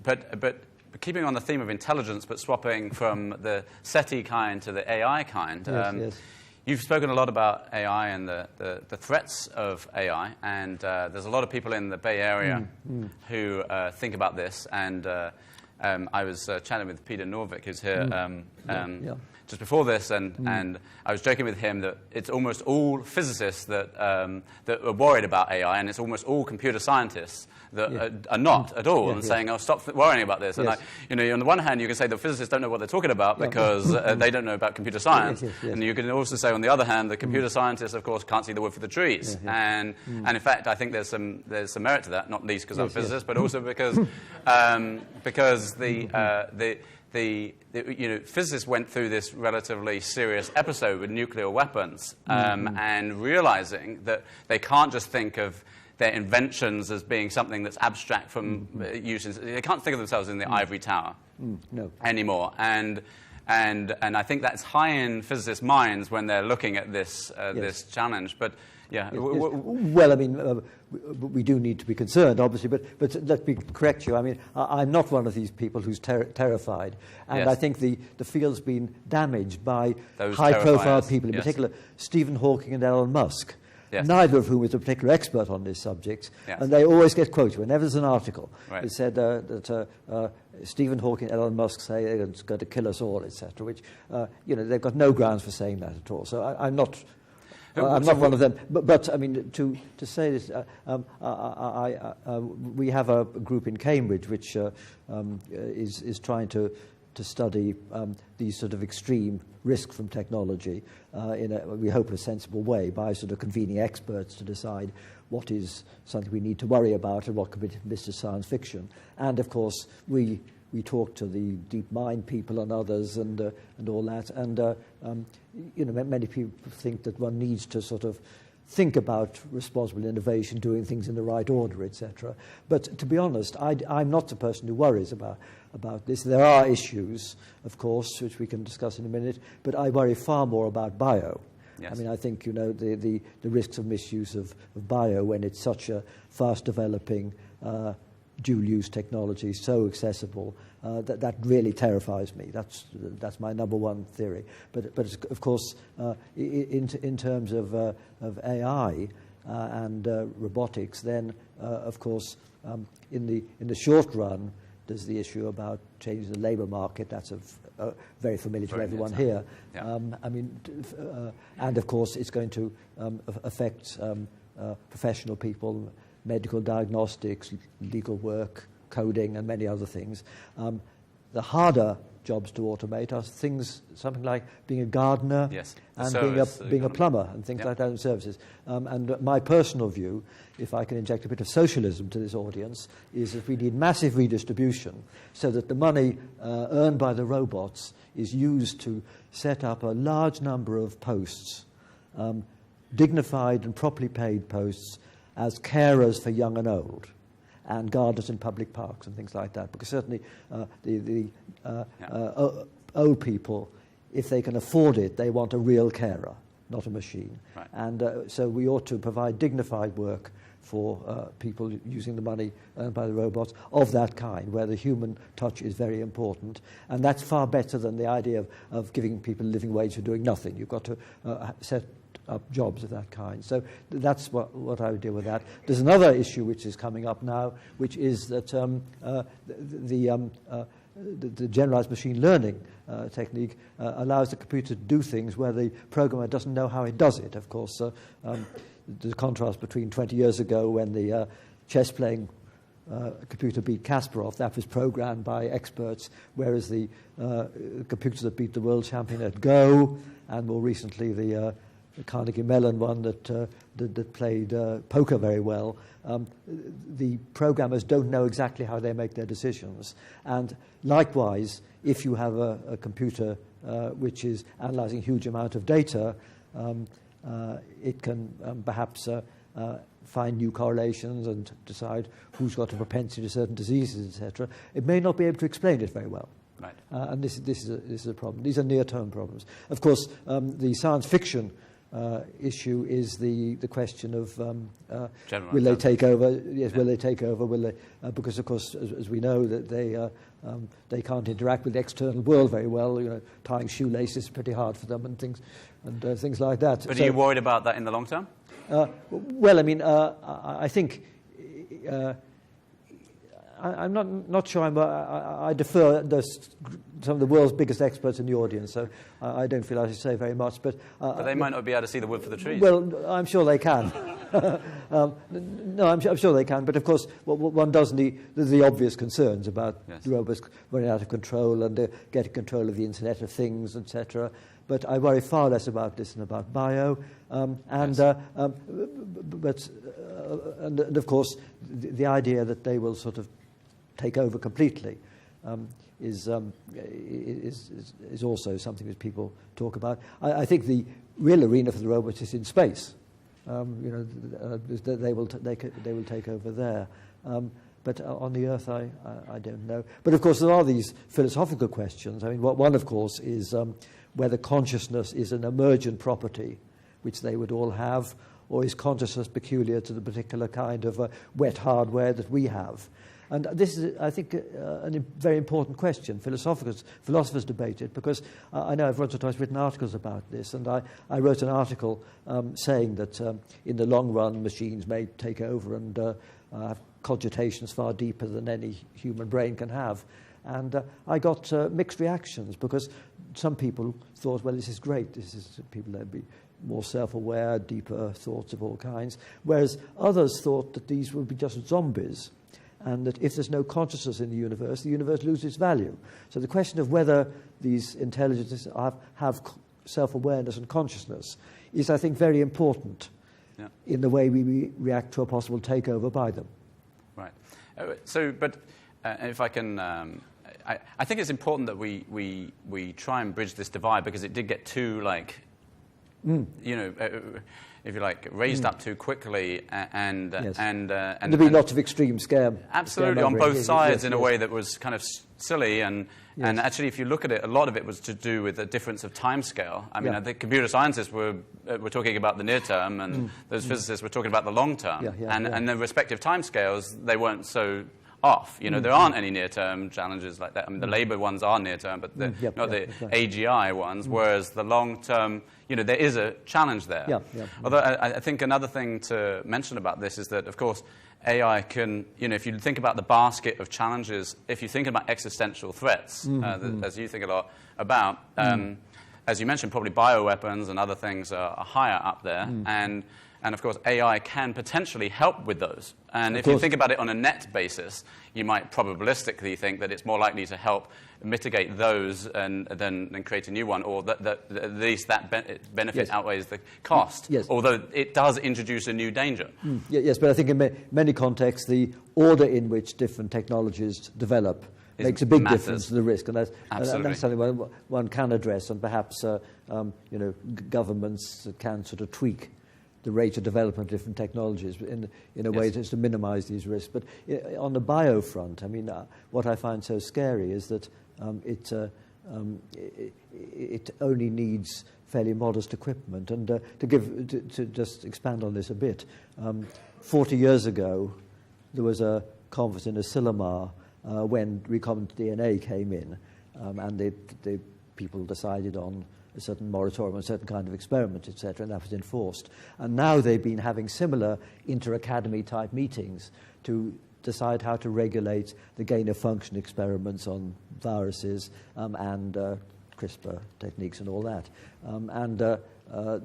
but keeping on the theme of intelligence, but swapping from the SETI kind to the AI kind. Yes. You've spoken a lot about AI and the threats of AI, and there's a lot of people in the Bay Area who think about this. And I was chatting with Peter Norvik, who's here just before this, and I was joking with him that it's almost all physicists that are worried about AI, and it's almost all computer scientists that are not at all, and saying, "Oh, stop worrying about this." And on the one hand, you can say the physicists don't know what they're talking about because they don't know about computer science, and you can also say, on the other hand, the computer scientists, of course, can't see the wood for the trees. And in fact, I think there's some merit to that, not least because I'm a physicist, but also because physicists went through this relatively serious episode with nuclear weapons, and realizing that they can't just think of their inventions as being something that's abstract from uses. They can't think of themselves in the ivory tower anymore. And I think that's high in physicists' minds when they're looking at this challenge. But well, I mean, we do need to be concerned, obviously, but let me correct you. I mean, I'm not one of these people who's terrified, and I think the field's been damaged by high-profile people, in particular Stephen Hawking and Elon Musk. Neither of whom is a particular expert on this subject, and they always get quoted whenever there's an article. It said that Stephen Hawking and Elon Musk say it's going to kill us all, etc. Which they've got no grounds for saying that at all. So I'm not one of them. But I mean, to say this, we have a group in Cambridge which is trying to study these sort of extreme risk from technology in we hope, a sensible way, by sort of convening experts to decide what is something we need to worry about and what could be dismissed as science fiction. And of course, we talk to the deep mind people and others and all that. And many people think that one needs to sort of think about responsible innovation, doing things in the right order, etc. But to be honest, I'm not the person who worries about this. There are issues, of course, which we can discuss in a minute, but I worry far more about bio. Yes. I mean, I think, the risks of misuse of bio when it's such a fast-developing dual-use technology, so accessible, that really terrifies me. That's my number one theory. But of course, in terms of AI and robotics, then of course, in the short run, there's the issue about changing the labour market. That's very familiar to everyone here. I mean, and of course, it's going to affect professional people, medical diagnostics, legal work, coding, and many other things. The harder jobs to automate are something like being a gardener and being a plumber and things like that in services. And my personal view, if I can inject a bit of socialism to this audience, is that we need massive redistribution so that the money earned by the robots is used to set up a large number of posts, dignified and properly paid posts, as carers for young and old, and gardeners in public parks and things like that. Because certainly the old people, if they can afford it, they want a real carer. not a machine. Right. And so we ought to provide dignified work for people using the money earned by the robots of that kind, where the human touch is very important. And that's far better than the idea of giving people a living wage for doing nothing. You've got to set up jobs of that kind. So that's what I would deal with that. There's another issue which is coming up now, which is that the generalized machine learning technique allows the computer to do things where the programmer doesn't know how it does it. Of course, the contrast between 20 years ago when the chess-playing computer beat Kasparov, that was programmed by experts, whereas the computers that beat the world champion at Go, and more recently the Carnegie Mellon one that played poker very well, the programmers don't know exactly how they make their decisions. And likewise, if you have a computer which is analyzing a huge amount of data, it can perhaps find new correlations and decide who's got a propensity to certain diseases, etc. It may not be able to explain it very well. Right. And this is a problem. These are near-term problems. Of course, the science fiction issue is the question of will they take over? Yes, yeah. Will they take over? Will they? Because of course, as we know, that they can't interact with the external world very well. You know, tying shoelaces is pretty hard for them, and things like that. But are you worried about that in the long term? Well, I mean, I think. I'm not sure. I defer some of the world's biggest experts in the audience, so I don't feel I should say very much. But they might not be able to see the wood for the trees. Well, I'm sure they can. No, I'm sure they can. But of course, one does need the obvious concerns about the robots running out of control and getting control of the Internet of Things, etc. But I worry far less about this than about bio. And of course, the idea that they will sort of take over completely is also something that people talk about. I think the real arena for the robots is in space. They will take over there. But on the Earth, I don't know. But of course, there are these philosophical questions. I mean, one, of course, is whether consciousness is an emergent property, which they would all have, or is consciousness peculiar to the particular kind of wet hardware that we have? And this is, I think, a very important question. Philosophers debate it, because I know I've once or twice written articles about this, and I wrote an article saying that in the long run machines may take over and have cogitations far deeper than any human brain can have. And I got mixed reactions, because some people thought, well, this is great. This is people that would be more self-aware, deeper thoughts of all kinds, whereas others thought that these would be just zombies, and that if there's no consciousness in the universe loses its value. So the question of whether these intelligences have self-awareness and consciousness is, I think, very important in the way we react to a possible takeover by them. Right. But if I can... I think it's important that we try and bridge this divide, because it did get too, if you like, raised up too quickly, and there'd be lots of extreme scare. Absolutely, on both sides, in a way that was kind of silly, and actually, if you look at it, a lot of it was to do with the difference of time scale. I mean, I think computer scientists were talking about the near term, and those physicists were talking about the long term, and the respective time scales, they weren't so off. There aren't any near-term challenges like that. I mean, the labour ones are near-term, but not the AGI ones, whereas the long-term, there is a challenge there. Although I think another thing to mention about this is that, of course, AI can, if you think about the basket of challenges, if you think about existential threats, as you think a lot about, as you mentioned, probably bioweapons and other things are higher up there, and of course, AI can potentially help with those. And if you think about it on a net basis, you might probabilistically think that it's more likely to help mitigate those than create a new one, or that at least that benefit outweighs the cost, although it does introduce a new danger. Yes, but I think in many contexts, the order in which different technologies develop makes a big difference to the risk, and that's something one can address, and perhaps governments can sort of tweak the rate of development of different technologies in a way just to minimize these risks. But on the bio front, I mean, what I find so scary is that it only needs fairly modest equipment. And to just expand on this a bit, 40 years ago, there was a conference in Asilomar when recombinant DNA came in, and the people decided on a certain moratorium, a certain kind of experiment, etc., and that was enforced. And now they've been having similar inter-academy type meetings to decide how to regulate the gain-of-function experiments on viruses and CRISPR techniques and all that.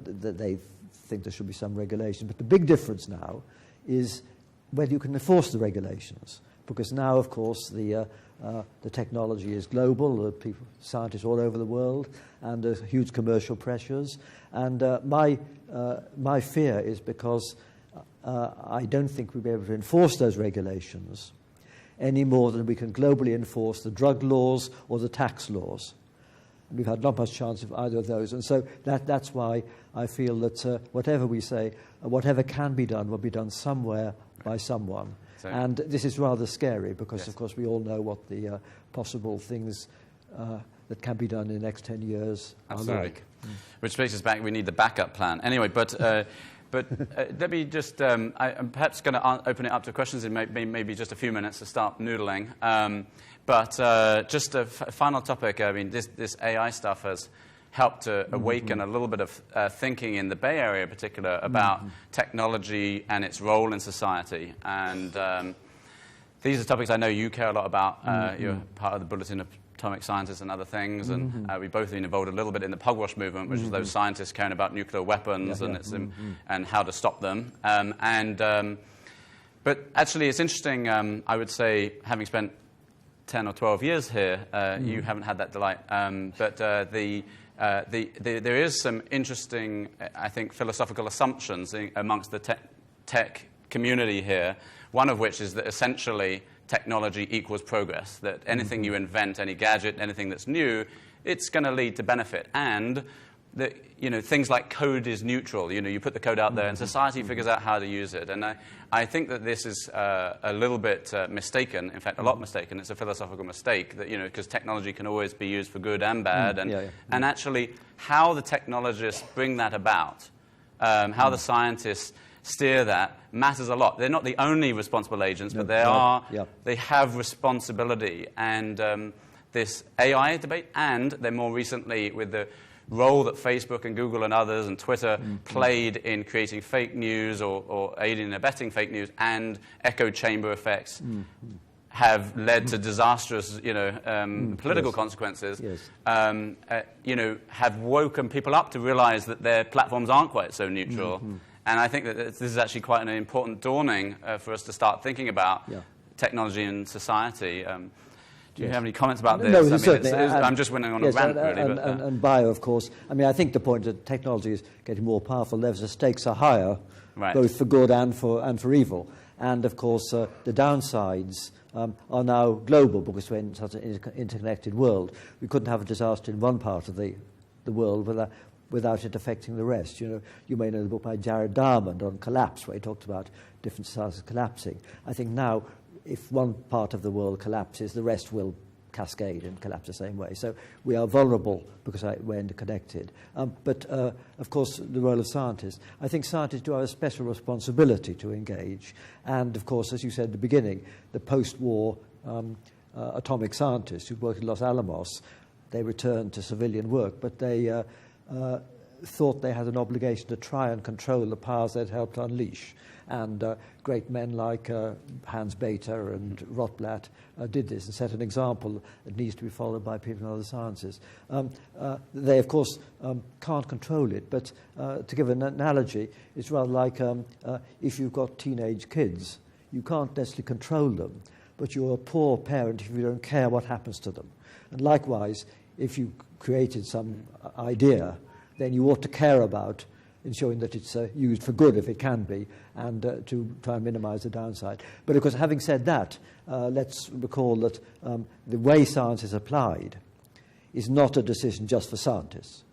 They think there should be some regulation. But the big difference now is whether you can enforce the regulations. Because now, of course, the technology is global, scientists all over the world, and there's huge commercial pressures. And my fear is because I don't think we'll be able to enforce those regulations any more than we can globally enforce the drug laws or the tax laws. We've had not much chance of either of those. And so that's why I feel that whatever we say, whatever can be done will be done somewhere by someone. And this is rather scary because, of course, we all know what the possible things that can be done in the next 10 years are like. Which takes us back, we need the backup plan. Anyway, but let me just, I'm perhaps going to open it up to questions in maybe just a few minutes to start noodling. But just a final topic, I mean, this AI stuff has helped to awaken a little bit of thinking in the Bay Area in particular about technology and its role in society. And these are topics I know you care a lot about. You're part of the Bulletin of Atomic Scientists and other things. And we've both been involved a little bit in the Pugwash movement, which is those scientists caring about nuclear weapons and how to stop them. But actually, it's interesting, I would say, having spent 10 or 12 years here, you haven't had that delight. But there is some interesting, I think, philosophical assumptions amongst the tech community here, one of which is that essentially technology equals progress, that anything you invent, any gadget, anything that's new, it's going to lead to benefit. And that, things like code is neutral. You put the code out there and society figures out how to use it. And I think that this is a little bit mistaken, in fact, a lot mistaken. It's a philosophical mistake that, because technology can always be used for good and bad. And actually, how the technologists bring that about, how the scientists steer that, matters a lot. They're not the only responsible agents, but they have responsibility. And this AI debate, and then more recently with the role that Facebook and Google and others and Twitter played in creating fake news or aiding and abetting fake news and echo chamber effects have led to disastrous, political consequences, have woken people up to realize that their platforms aren't quite so neutral. And I think that this is actually quite an important dawning for us to start thinking about technology and society. Do you have any comments about this? No, certainly. I'm just winning on a rant, really. And bio, of course. I mean, I think the point that technology is getting more powerful, the stakes are higher, both for good and for evil. And, of course, the downsides are now global because we're in such an interconnected world. We couldn't have a disaster in one part of the world without it affecting the rest. You may know the book by Jared Diamond on collapse, where he talked about different societies collapsing. I think now, if one part of the world collapses, the rest will cascade and collapse the same way. So we are vulnerable because we're interconnected. But, of course, the role of scientists. I think scientists do have a special responsibility to engage. And, of course, as you said at the beginning, the post-war atomic scientists who worked at Los Alamos, they returned to civilian work, but they thought they had an obligation to try and control the powers they'd helped unleash. And great men like Hans Bethe and Rotblat did this and set an example that needs to be followed by people in other sciences. They, of course, can't control it, but to give an analogy, it's rather like if you've got teenage kids, you can't necessarily control them, but you're a poor parent if you don't care what happens to them. And likewise, if you created some idea, then you ought to care about ensuring that it's used for good if it can be, and to try and minimize the downside. But of course, having said that, let's recall that the way science is applied is not a decision just for scientists.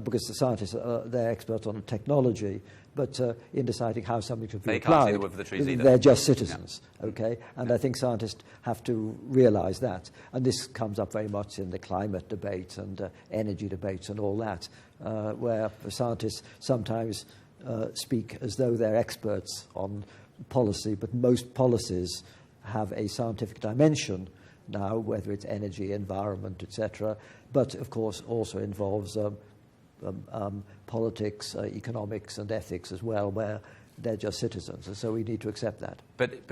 Because the scientists, they're experts on technology, but in deciding how something should be They applied, can't see the wood for the trees either. they're just citizens, okay? And I think scientists have to realize that. And this comes up very much in the climate debate and energy debates and all that, where scientists sometimes speak as though they're experts on policy, but most policies have a scientific dimension now, whether it's energy, environment, etc., but of course also involves politics, economics, and ethics as well, where they're just citizens, and so we need to accept that. But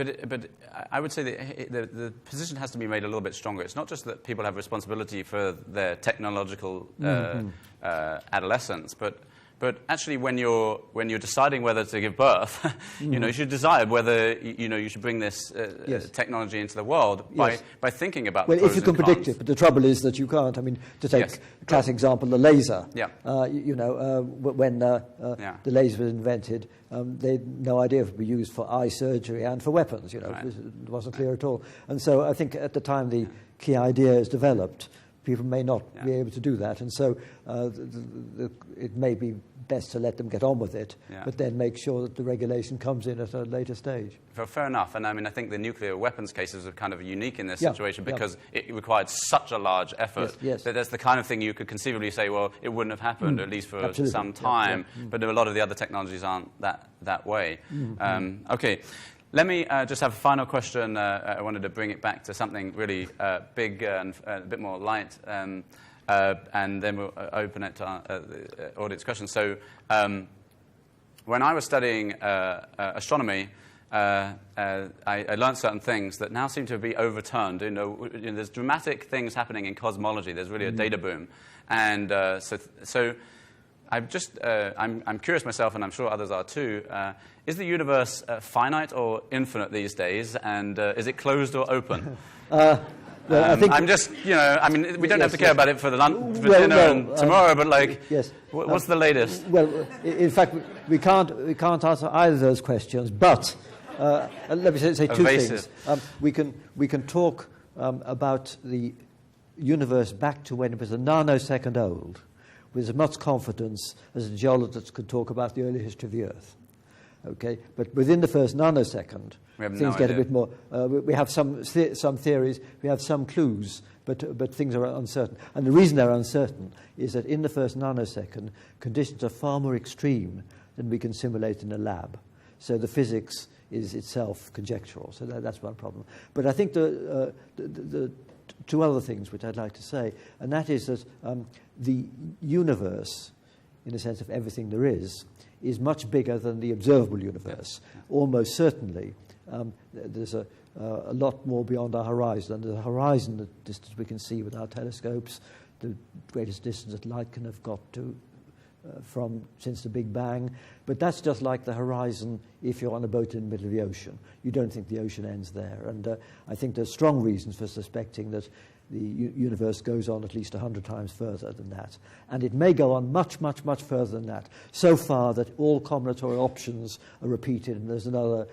I would say that the position has to be made a little bit stronger. It's not just that people have responsibility for their technological adolescence, but actually, when you're deciding whether to give birth, you should decide whether you should bring this technology into the world by thinking about. Well, the pros if you can and predict cons. it, but the trouble is that you can't. I mean, to take a classic example, the laser. Yeah. When the laser was invented, they had no idea if it would be used for eye surgery and for weapons. Right. It wasn't clear at all. And so I think at the time the key idea is developed, people may not be able to do that, and so it may be best to let them get on with it, but then make sure that the regulation comes in at a later stage. Fair enough, and I mean I think the nuclear weapons cases are kind of unique in this situation because it required such a large effort that that's the kind of thing you could conceivably say, well, it wouldn't have happened at least for some time, but a lot of the other technologies aren't that way. Okay. Let me just have a final question. I wanted to bring it back to something really big and a bit more light, and then we'll open it to audience questions. So when I was studying astronomy, I learned certain things that now seem to be overturned. There's dramatic things happening in cosmology. There's really a data boom. And so I'm curious myself, and I'm sure others are too. Is the universe finite or infinite these days, and is it closed or open? Well, I think I'm just, I mean, we don't have to care about it for dinner and tomorrow, but what's the latest? Well, in fact, we can't answer either of those questions. But let me say two things. We can talk about the universe back to when it was a nanosecond old, with as much confidence as a geologist could talk about the early history of the Earth. Okay, but within the first nanosecond, things get a bit more. We have some theories, we have some clues, but things are uncertain. And the reason they're uncertain is that in the first nanosecond, conditions are far more extreme than we can simulate in a lab. So the physics is itself conjectural. So that's one problem. But I think the two other things which I'd like to say, and that is that the universe, in the sense of everything there is much bigger than the observable universe. Almost certainly, there's a lot more beyond our horizon. And the horizon, the distance we can see with our telescopes, the greatest distance that light can have got to since the Big Bang. But that's just like the horizon if you're on a boat in the middle of the ocean. You don't think the ocean ends there. And I think there's strong reasons for suspecting that the universe goes on at least 100 times further than that. And it may go on much, much, much further than that, so far that all combinatorial options are repeated, and there's another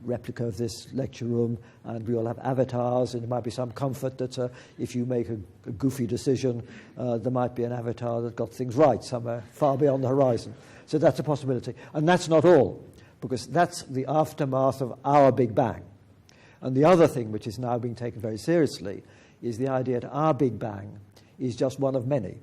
replica of this lecture room, and we all have avatars, and there might be some comfort that if you make a goofy decision, there might be an avatar that got things right somewhere far beyond the horizon. So that's a possibility. And that's not all, because that's the aftermath of our Big Bang. And the other thing, which is now being taken very seriously, is the idea that our Big Bang is just one of many,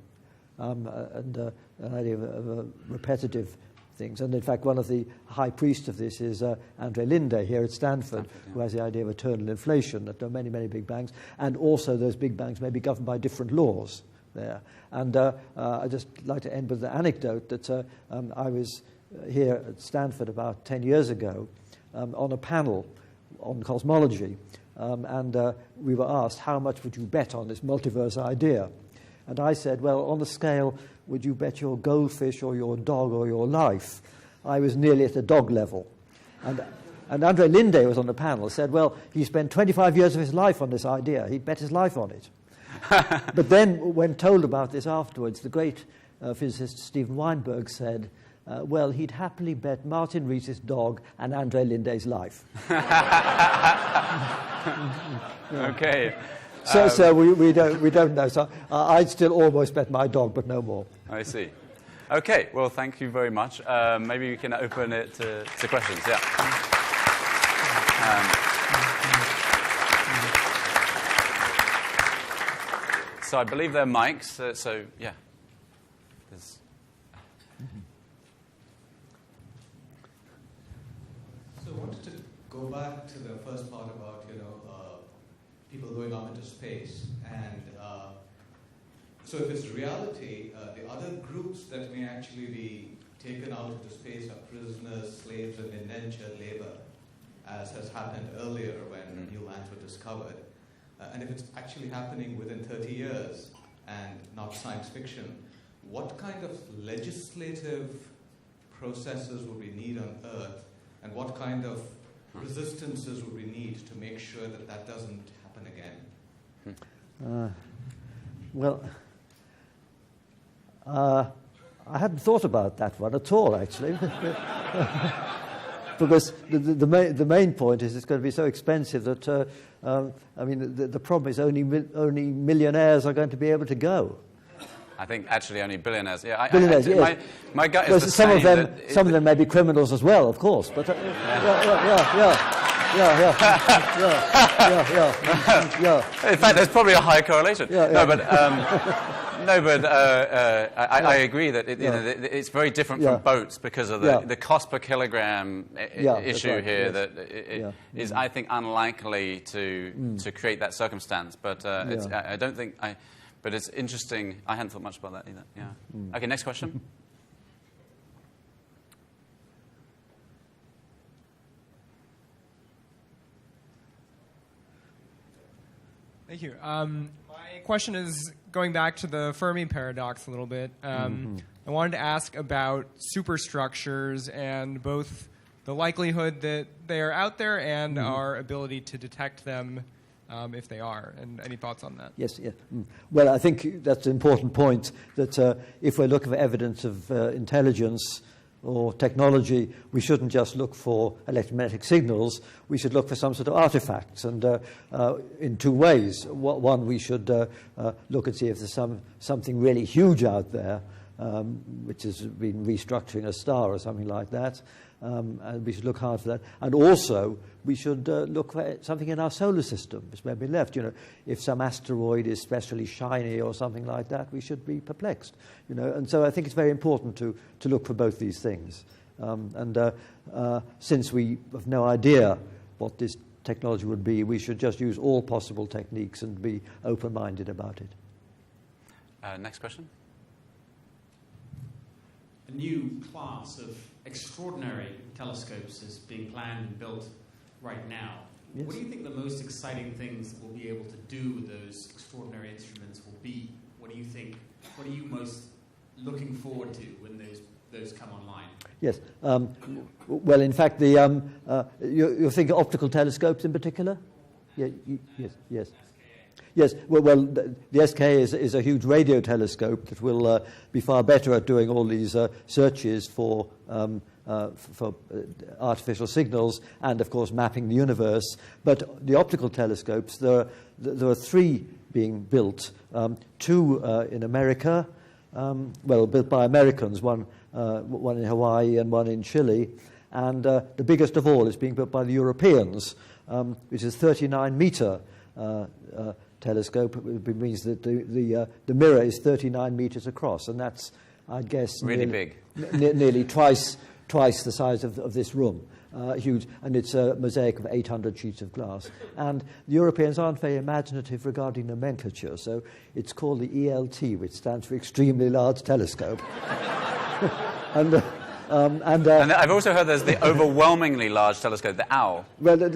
and an idea of repetitive things. And in fact, one of the high priests of this is Andre Linde here at Stanford, who has the idea of eternal inflation, that there are many, many Big Bangs, and also those Big Bangs may be governed by different laws there. And I'd just like to end with the anecdote that I was here at Stanford about 10 years ago on a panel on cosmology, and we were asked, how much would you bet on this multiverse idea? And I said, well, on the scale, would you bet your goldfish or your dog or your life? I was nearly at the dog level. And Andre Linde was on the panel, said, well, he spent 25 years of his life on this idea. He bet his life on it. But then, when told about this afterwards, the great physicist Steven Weinberg said, well, he'd happily bet Martin Rees' dog and Andre Linde's life. Okay. So we don't know. So I'd still almost bet my dog, but no more. I see. Okay, well, thank you very much. Maybe we can open it to questions. Yeah. So I believe they're mics. So yeah. There's... So I wanted to go back to the first part about people going up into space, and so if it's reality, the other groups that may actually be taken out into space are prisoners, slaves, and indentured labor, as has happened earlier when new lands were discovered. And if it's actually happening within 30 years and not science fiction, what kind of legislative processes would we need on Earth, and what kind of resistances would we need to make sure that that doesn't happen again? I hadn't thought about that one at all, actually. Because the main point is it's going to be so expensive that, the problem is only millionaires are going to be able to go. I think actually only billionaires. Yeah, billionaires, yes. My gut is the some same. Some of them may be criminals as well, of course. But yeah. In fact, there's probably a high correlation. Yeah. I agree that it's very different from boats because of the cost per kilogram issue right, here. yes. That is, I think, unlikely to create that circumstance. But I don't think But it's interesting. I hadn't thought much about that either. Yeah. Okay. Next question. Thank you. My question is going back to the Fermi paradox a little bit. I wanted to ask about superstructures and both the likelihood that they are out there and our ability to detect them if they are. And any thoughts on that? Yes. Yeah. Well, I think that's an important point, that if we're looking for evidence of intelligence or technology, we shouldn't just look for electromagnetic signals. We should look for some sort of artifacts, and in two ways. One, we should look and see if there's something really huge out there, which has been restructuring a star or something like that. And we should look hard for that. And also, we should look for something in our solar system, which may be left. If some asteroid is especially shiny or something like that, we should be perplexed. And so I think it's very important to look for both these things. Since we have no idea what this technology would be, we should just use all possible techniques and be open-minded about it. Next question. A new class of extraordinary telescopes is being planned and built right now. Yes. What do you think the most exciting things that we'll be able to do with those extraordinary instruments will be? What do you think? What are you most looking forward to when those come online? Yes. Well, in fact, you think of optical telescopes in particular? Yeah. Yes. Yes, well, the SK is a huge radio telescope that will be far better at doing all these searches for artificial signals and, of course, mapping the universe. But the optical telescopes, there are three being built, two in America, built by Americans, one in Hawaii and one in Chile, and the biggest of all is being built by the Europeans, which is 39-meter telescope. It means that the mirror is 39 meters across, and that's, I guess, really big, nearly twice the size of this room. Huge, and it's a mosaic of 800 sheets of glass. And the Europeans aren't very imaginative regarding nomenclature, so it's called the ELT, which stands for Extremely Large Telescope. And I've also heard there's the overwhelmingly large telescope, the OWL. Well, that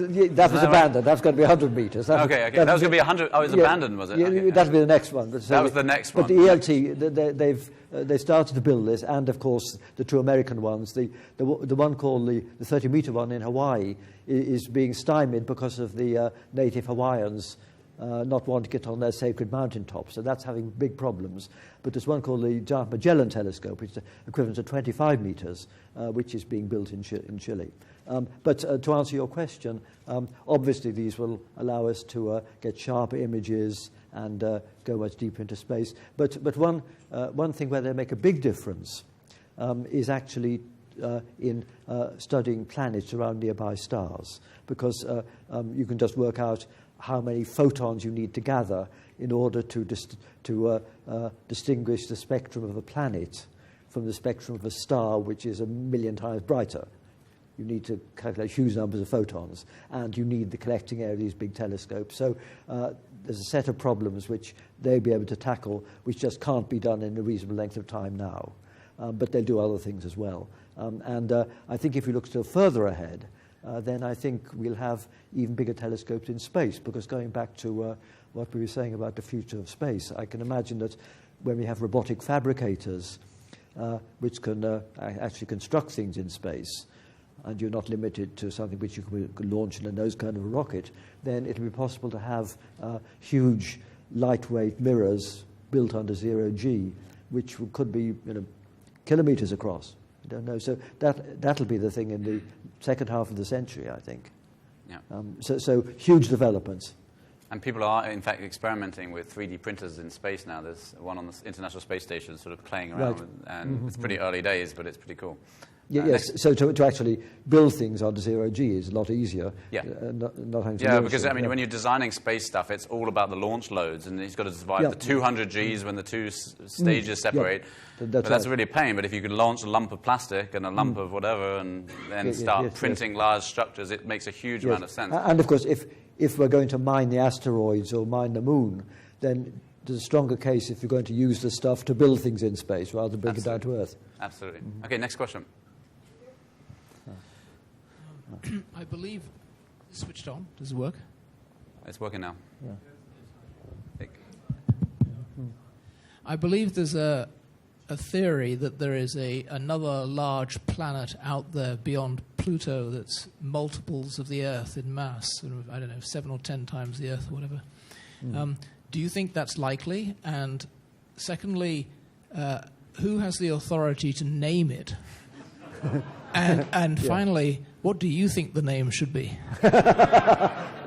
was abandoned. Right? That's going to be 100 meters. That was going to be 100. Oh, it was abandoned, was it? Okay, that'll be the next one. But, that was the next one. But the ELT, they started to build this, and of course the two American ones. The one called the 30-meter one in Hawaii is being stymied because of the native Hawaiians not wanting to get on their sacred mountaintops, so that's having big problems. But there's one called the giant Magellan Telescope, which is equivalent to 25 meters, which is being built in Chile. But to answer your question, obviously these will allow us to get sharper images and go much deeper into space. But one thing where they make a big difference is actually in studying planets around nearby stars, because you can just work out how many photons you need to gather in order to distinguish the spectrum of a planet from the spectrum of a star, which is 1,000,000 times brighter. You need to calculate huge numbers of photons, and you need the collecting area of these big telescopes. So there's a set of problems which they'll be able to tackle, which just can't be done in a reasonable length of time now. But they'll do other things as well. And I think if you look still further ahead, then I think we'll have even bigger telescopes in space, because going back to what we were saying about the future of space, I can imagine that when we have robotic fabricators which can actually construct things in space, and you're not limited to something which you can launch in a nose cone of a rocket, then it'll be possible to have huge, lightweight mirrors built under zero-G, which could be kilometers across. I don't know. So that'll be the thing in the second half of the century, I think. Yeah. So huge developments. And people are, in fact, experimenting with 3D printers in space now. There's one on the International Space Station sort of playing around, Right. and it's pretty early days, but it's pretty cool. Yes, so to actually build things under zero-G is a lot easier. Yeah. Not having to Yeah, launch because them. when you're designing space stuff, it's all about the launch loads, and he's got to survive the 200 Gs when the two stages separate. Yeah. But that's really a pain. But if you can launch a lump of plastic and a lump of whatever, and then start printing large structures, it makes a huge amount of sense. And of course, if we're going to mine the asteroids or mine the moon, then there's a stronger case if you're going to use the stuff to build things in space rather than bring it down to Earth. Absolutely. Okay, next question. I believe switched on. Does it work? It's working now. Yeah. I believe there's a theory that there is another large planet out there beyond Pluto that's multiples of the Earth in mass, sort of, I don't know, 7 or 10 times the Earth or whatever. Do you think that's likely? And secondly, who has the authority to name it? And finally, what do you think the name should be?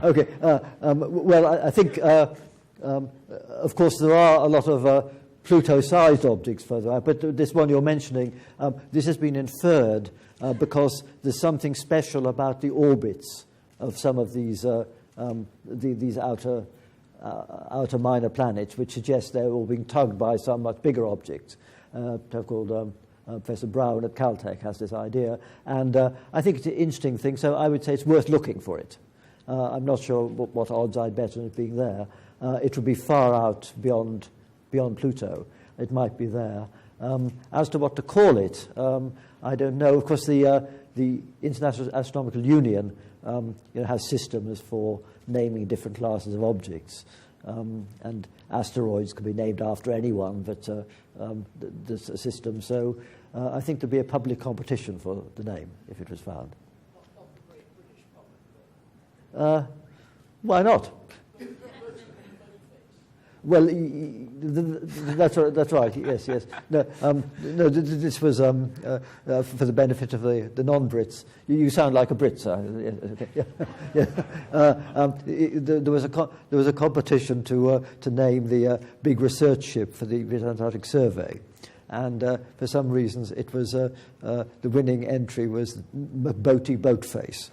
Okay. Well, I think, of course, there are a lot of Pluto-sized objects further out, but this one you're mentioning, this has been inferred because there's something special about the orbits of some of these outer minor planets, which suggests they're all being tugged by some much bigger object. Called Professor Brown at Caltech has this idea, and I think it's an interesting thing. So I would say it's worth looking for it. I'm not sure what odds I'd bet on it being there. It would be far out beyond Pluto. It might be there. As to what to call it, I don't know. Of course, the International Astronomical Union has systems for naming different classes of objects, and asteroids could be named after anyone, but there's a system. So I think there'd be a public competition for the name if it was found. Not the great British public. Why not? Well, that's right. Yes. No, this was for the benefit of the non-Brits. You sound like a Brit, sir. There was a competition to name the big research ship for the Antarctic Survey, and for some reasons, it was the winning entry was Boatface.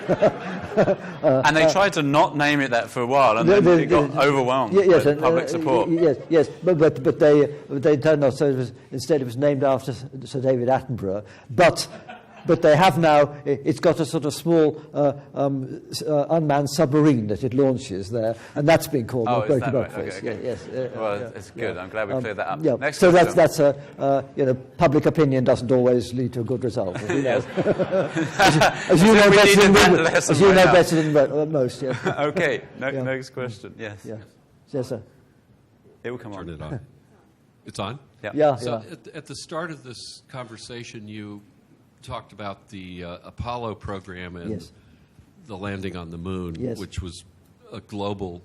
And they tried to not name it that for a while, and then it got overwhelmed by public support. Yes, but they turned out, so instead it was named after Sir David Attenborough, but they have now, it's got a sort of small unmanned submarine that it launches there, and that's been called Boatface. Okay. Yes. Well, it's good. I'm glad we cleared that up. Yeah. Next so question. that's public opinion doesn't always lead to a good result. Yes. As you know better than most. Yeah. Okay. Next question. Yes. Yes, sir. It will come on. Turn it on. It's on? Yeah. So at the start of this conversation, you talked about the Apollo program and the landing on the moon, which was a global.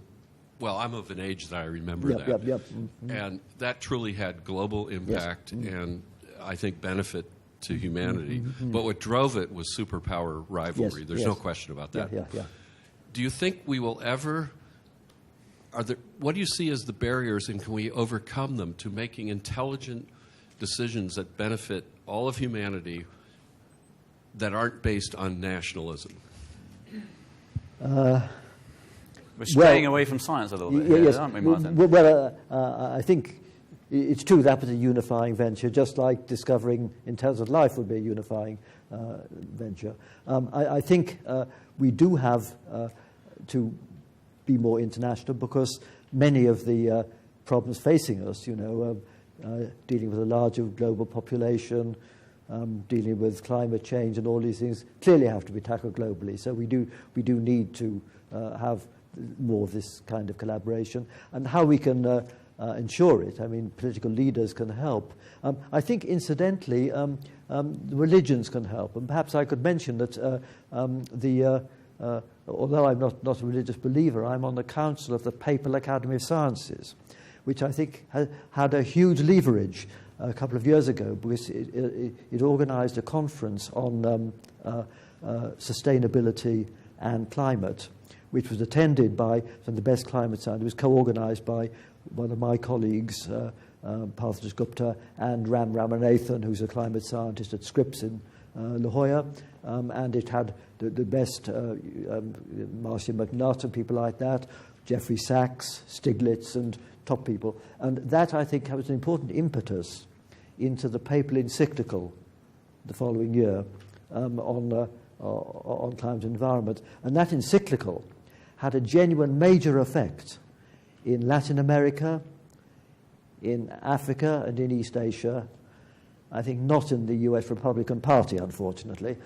Well, I'm of an age that I remember that. Yep. Mm-hmm. And that truly had global impact and I think benefit to humanity. Mm-hmm. But what drove it was superpower rivalry. There's no question about that. Yeah. Do you think we will ever? What do you see as the barriers, and can we overcome them to making intelligent decisions that benefit all of humanity that aren't based on nationalism? We're straying away from science a little bit here, yes. aren't we, Martin? I think it's true that was a unifying venture, just like discovering intelligent life would be a unifying venture. I think we do have to be more international because many of the problems facing us, dealing with a larger global population, dealing with climate change and all these things, clearly have to be tackled globally. So we do need to have more of this kind of collaboration. And how we can ensure it, I mean, political leaders can help. I think, incidentally, religions can help. And perhaps I could mention that although I'm not a religious believer, I'm on the council of the Papal Academy of Sciences, which I think had a huge leverage a couple of years ago because it organized a conference on sustainability and climate, which was attended by some of the best climate scientists. It was co-organized by one of my colleagues, Parthash Gupta, and Ram Ramanathan, who's a climate scientist at Scripps in La Jolla. And it had the best Marcia McNutt and people like that, Jeffrey Sachs, Stiglitz, and top people. And that, I think, was an important impetus into the papal encyclical the following year on climate and environment. And that encyclical had a genuine major effect in Latin America, in Africa, and in East Asia. I think not in the US Republican Party, unfortunately,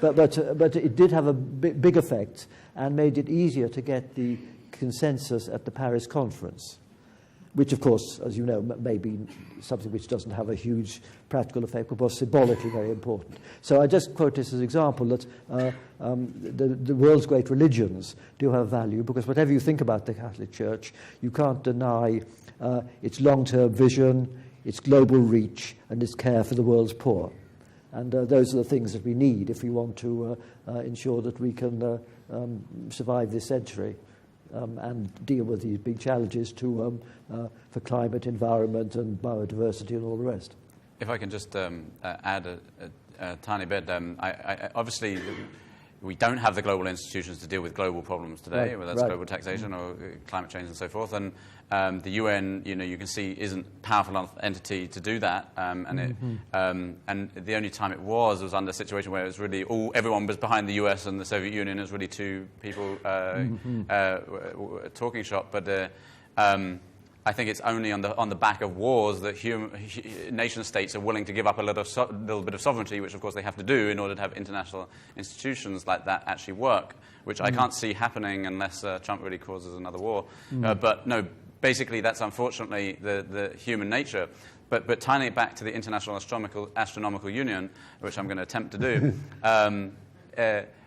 but it did have a big effect and made it easier to get the consensus at the Paris conference, which, of course, as you know, may be something which doesn't have a huge practical effect, but was symbolically very important. So I just quote this as an example that the world's great religions do have value, because whatever you think about the Catholic Church, you can't deny its long-term vision, its global reach, and its care for the world's poor. And those are the things that we need if we want to ensure that we can survive this century and deal with these big challenges for climate, environment, and biodiversity, and all the rest. If I can just add a tiny bit, obviously we don't have the global institutions to deal with global problems today, whether that's global taxation or climate change and so forth. And the UN, you can see, isn't a powerful enough entity to do that. And the only time it was under a situation where it was really everyone was behind the US and the Soviet Union. It was really two people talking shop. But I think it's only on the back of wars that nation states are willing to give up a little bit of sovereignty, which of course they have to do in order to have international institutions like that actually work, which I can't see happening unless Trump really causes another war. But no, basically that's unfortunately the human nature. But tying it back to the International Astronomical Union, which I'm going to attempt to do,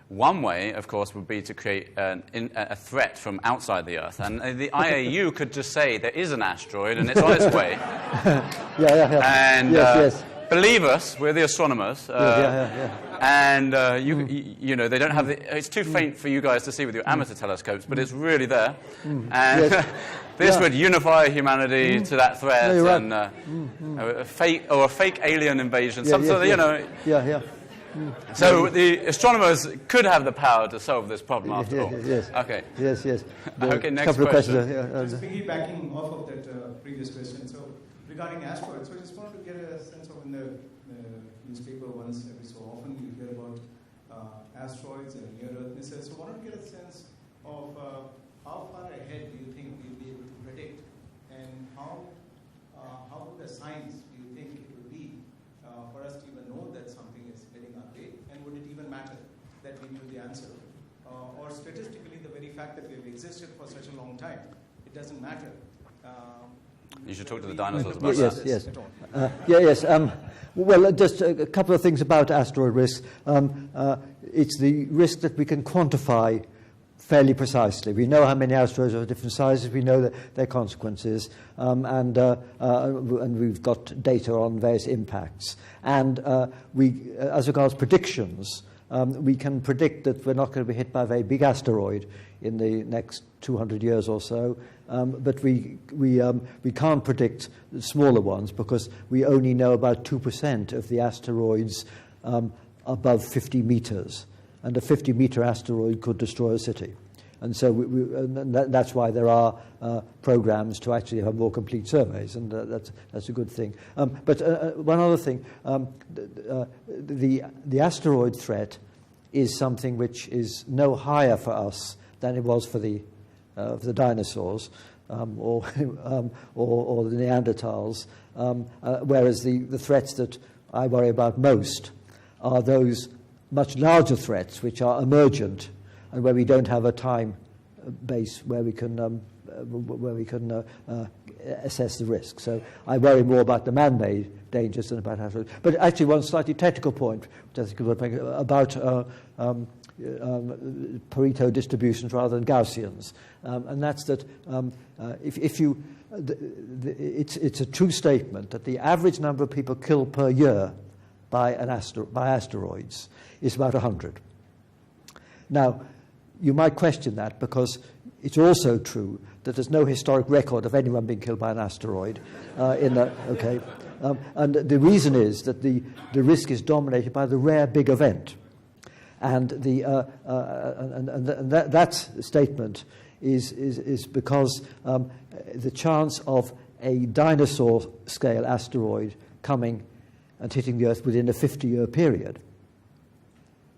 one way, of course, would be to create a threat from outside the Earth. And the IAU could just say there is an asteroid and it's on its way. And yes. Believe us, we're the astronomers. And they don't have it's too faint for you guys to see with your amateur telescopes, but it's really there. And this would unify humanity to that threat, and a fake alien invasion. So the astronomers could have the power to solve this problem after all. Okay. Yes. Okay, next couple question. Of Just piggybacking off of that previous question. So regarding asteroids, so I just wanted to get a sense of in the newspaper once every so often you hear about asteroids and near-Earth missiles. So I wanted to get a sense of how far ahead do you think we'll be able to predict, and how good a science do you think it would be for us to even know that something is heading our way, and would it even matter that we knew the answer? Or statistically, the very fact that we've existed for such a long time, it doesn't matter. You should talk to the dinosaurs about that. Yes. Well, just a couple of things about asteroid risk. It's the risk that we can quantify fairly precisely. We know how many asteroids are of different sizes. We know their consequences, and we've got data on various impacts. And as regards predictions, we can predict that we're not going to be hit by a very big asteroid in the next 200 years or so, but we can't predict the smaller ones because we only know about 2% of the asteroids above 50 meters, and a 50-meter asteroid could destroy a city. And so that's why there are programs to actually have more complete surveys, and that's a good thing. But one other thing, the asteroid threat is something which is no higher for us than it was for the dinosaurs or the Neanderthals, whereas the threats that I worry about most are those much larger threats which are emergent and where we don't have a time base where we can assess the risk. So I worry more about the man-made dangers than about asteroids. But actually, one slightly technical point, which I think would make about Pareto distributions rather than Gaussians, and that's that it's a true statement that the average number of people killed per year by asteroids is about 100. Now, you might question that because it's also true that there's no historic record of anyone being killed by an asteroid and the reason is that the risk is dominated by the rare big event, and that statement is because the chance of a dinosaur-scale asteroid coming and hitting the Earth within a 50-year period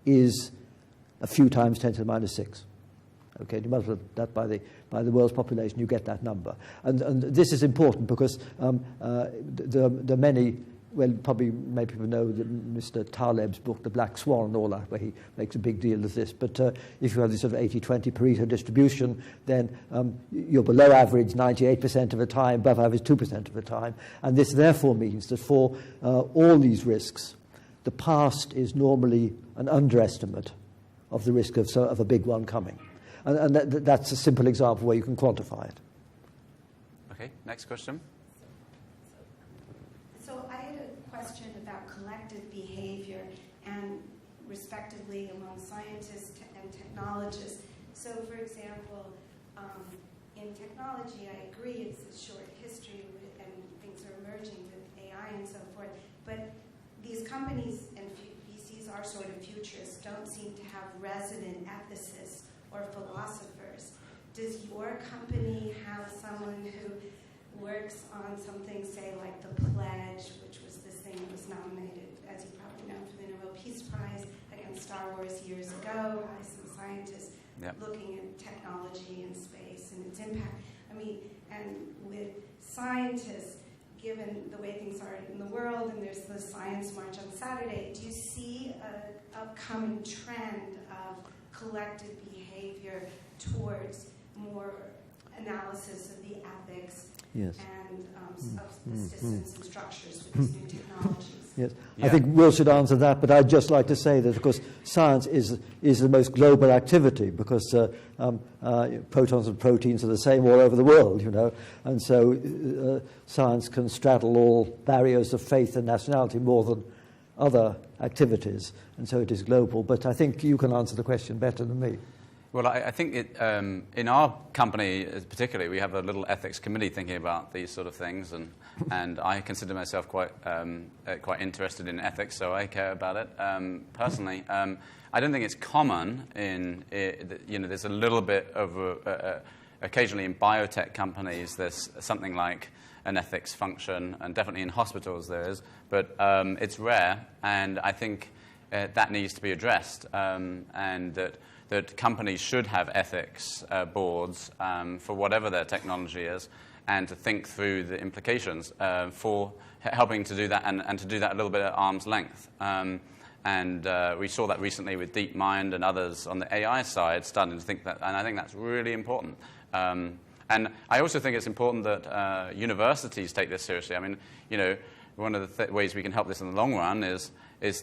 is a few times 10 to the minus 6. Okay, you multiply that by the world's population, you get that number. And this is important because the many, well, probably many people know Mr. Taleb's book, The Black Swan, and all that, where he makes a big deal of this. But if you have this sort of 80-20 Pareto distribution, then you're below average 98% of the time, above average 2% of the time. And this therefore means that for all these risks, the past is normally an underestimate of the risk of a big one coming. And that's a simple example where you can quantify it. Okay, next question. So I had a question about collective behavior and respectively among scientists and technologists. So for example, in technology, I agree it's a short history and things are emerging with AI and so forth, but these companies and VCs are sort of futurists, don't seem to have resident ethicists or philosophers. Does your company have someone who works on something, say, like the Pledge, which was this thing that was nominated, as you probably know, for the Nobel Peace Prize against Star Wars years ago by some scientists looking at technology and space and its impact? I mean, and with scientists, given the way things are in the world, and there's the Science March on Saturday, do you see an upcoming trend of collective behavior towards more analysis of the ethics and of the systems and structures for these new technologies? Yes, I think Will should answer that, but I'd just like to say that, of course, science is the most global activity because protons and proteins are the same all over the world, you know, and so science can straddle all barriers of faith and nationality more than other activities, and so it is global. But I think you can answer the question better than me. Well, I think in our company particularly, we have a little ethics committee thinking about these sort of things, and I consider myself quite interested in ethics, so I care about it personally. I don't think it's common there's a little bit of occasionally in biotech companies there's something like an ethics function, and definitely in hospitals there is, but it's rare, and I think that needs to be addressed, and that companies should have ethics boards for whatever their technology is, and to think through the implications for helping to do that, and to do that a little bit at arm's length. And we saw that recently with DeepMind and others on the AI side starting to think that, and I think that's really important. And I also think it's important that universities take this seriously. I mean, you know, one of the ways we can help this in the long run is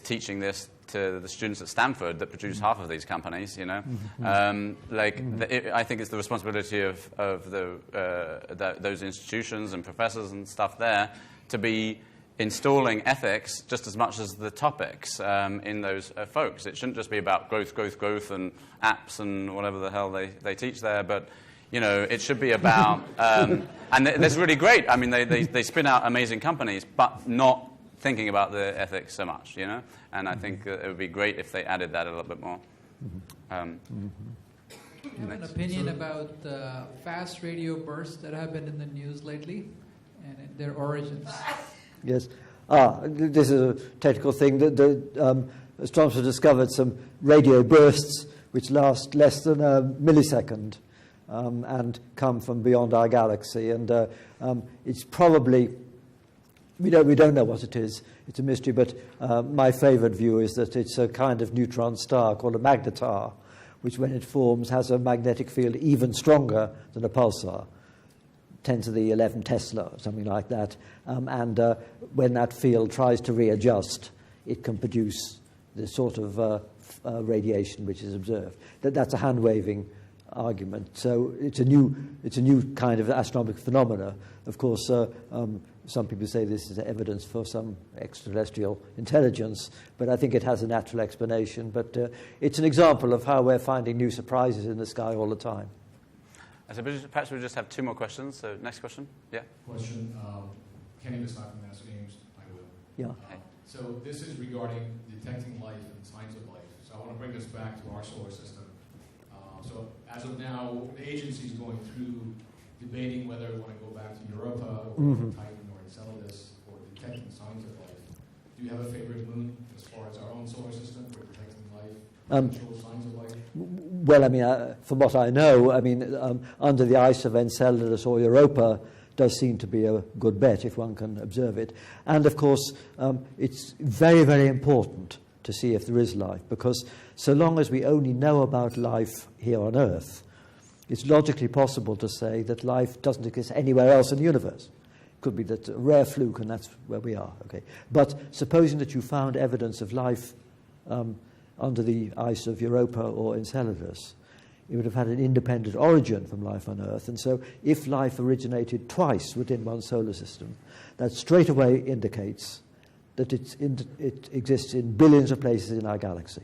teaching this to the students at Stanford that produce half of these companies, you know. I think it's the responsibility of those institutions and professors and stuff there to be installing ethics just as much as the topics in those folks. It shouldn't just be about growth, growth, and apps and whatever the hell they teach there, but it should be about, and that's really great. I mean, they spin out amazing companies, but not thinking about the ethics so much, And I think it would be great if they added that a little bit more. Do you have an opinion about fast radio bursts that have been in the news lately and their origins? Yes. This is a technical thing. The astronomers have discovered some radio bursts which last less than a millisecond and come from beyond our galaxy. And it's probably, we don't know what it is. It's a mystery, but my favorite view is that it's a kind of neutron star called a magnetar, which when it forms has a magnetic field even stronger than a pulsar, 10 to the 11 Tesla, or something like that. And when that field tries to readjust, it can produce the sort of radiation which is observed. That's a hand-waving argument. So it's a new kind of astronomical phenomena. Of course, some people say this is evidence for some extraterrestrial intelligence, but I think it has a natural explanation. But it's an example of how we're finding new surprises in the sky all the time. So perhaps we just have two more questions. So next question. Yeah. Question. Kenny Vasai from NASA Ames. I will. Yeah. So this is regarding detecting life and signs of life. So I want to bring this back to our solar system. So as of now, the agency is going through debating whether we want to go back to Europa or Titan or Enceladus for detecting signs of life. Do you have a favorite moon as far as our own solar system for detecting life, potential signs of life? Well, I mean, from what I know, under the ice of Enceladus or Europa does seem to be a good bet if one can observe it. And of course, it's very, very important to see if there is life, because so long as we only know about life here on Earth, it's logically possible to say that life doesn't exist anywhere else in the universe. It could be that a rare fluke, and that's where we are. Okay, but supposing that you found evidence of life under the ice of Europa or Enceladus, it would have had an independent origin from life on Earth. And so if life originated twice within one solar system, that straight away indicates that it exists in billions of places in our galaxy.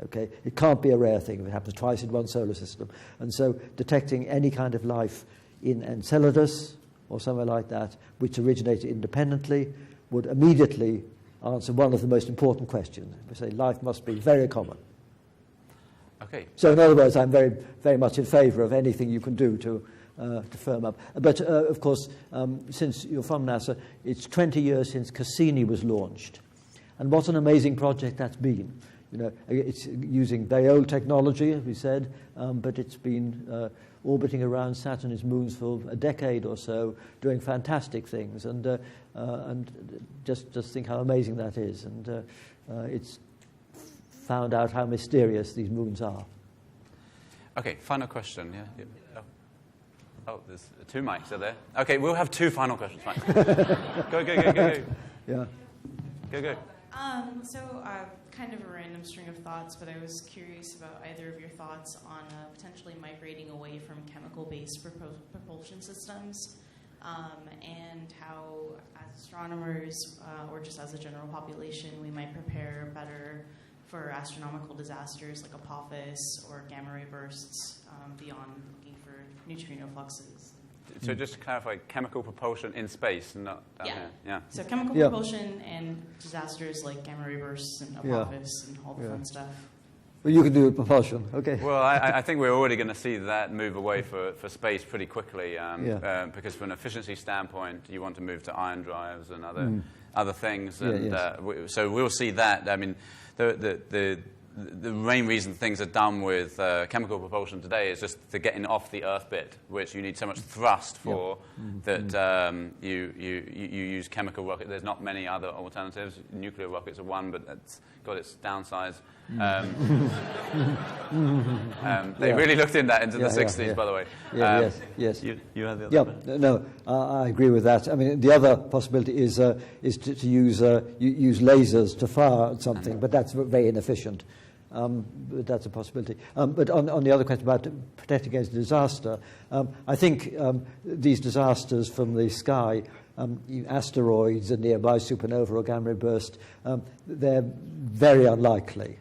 Okay, it can't be a rare thing if it happens twice in one solar system. And so detecting any kind of life in Enceladus or somewhere like that, which originated independently, would immediately answer one of the most important questions. We say life must be very common. Okay. So in other words, I'm very, very much in favour of anything you can do to firm up. But of course, since you're from NASA, it's 20 years since Cassini was launched. And what an amazing project that's been. It's using very old technology, as we said, but it's been orbiting around Saturn and its moons for a decade or so, doing fantastic things. And just think how amazing that is. And it's found out how mysterious these moons are. Okay, final question. Yeah. Oh, there's two mics, are there? Okay, we'll have two final questions. Fine. Go. Yeah. Go. So kind of a random string of thoughts, but I was curious about either of your thoughts on potentially migrating away from chemical-based propulsion systems, and how, as astronomers or just as a general population, we might prepare better for astronomical disasters like Apophis or gamma ray bursts, beyond looking for neutrino fluxes. So just to clarify, chemical propulsion in space, not down here. Yeah. So chemical propulsion and disasters like gamma ray bursts and Apophis and all the fun stuff. Well, you can do propulsion, okay. Well, I think we're already going to see that move away for space pretty quickly, because from an efficiency standpoint, you want to move to ion drives and other things. And so we'll see that. I mean, the main reason things are done with chemical propulsion today is just the getting off the Earth bit, which you need so much thrust for that you use chemical rockets. There's not many other alternatives. Nuclear rockets are one, but it's got its downsides. They really looked into the 60s, by the way. Yes. You had the other. No, I agree with that. I mean, the other possibility is to use lasers to fire at something, but that's very inefficient. But that's a possibility. But on the other question about protecting against disaster, I think these disasters from the sky, asteroids, a nearby supernova or gamma burst, they're very unlikely.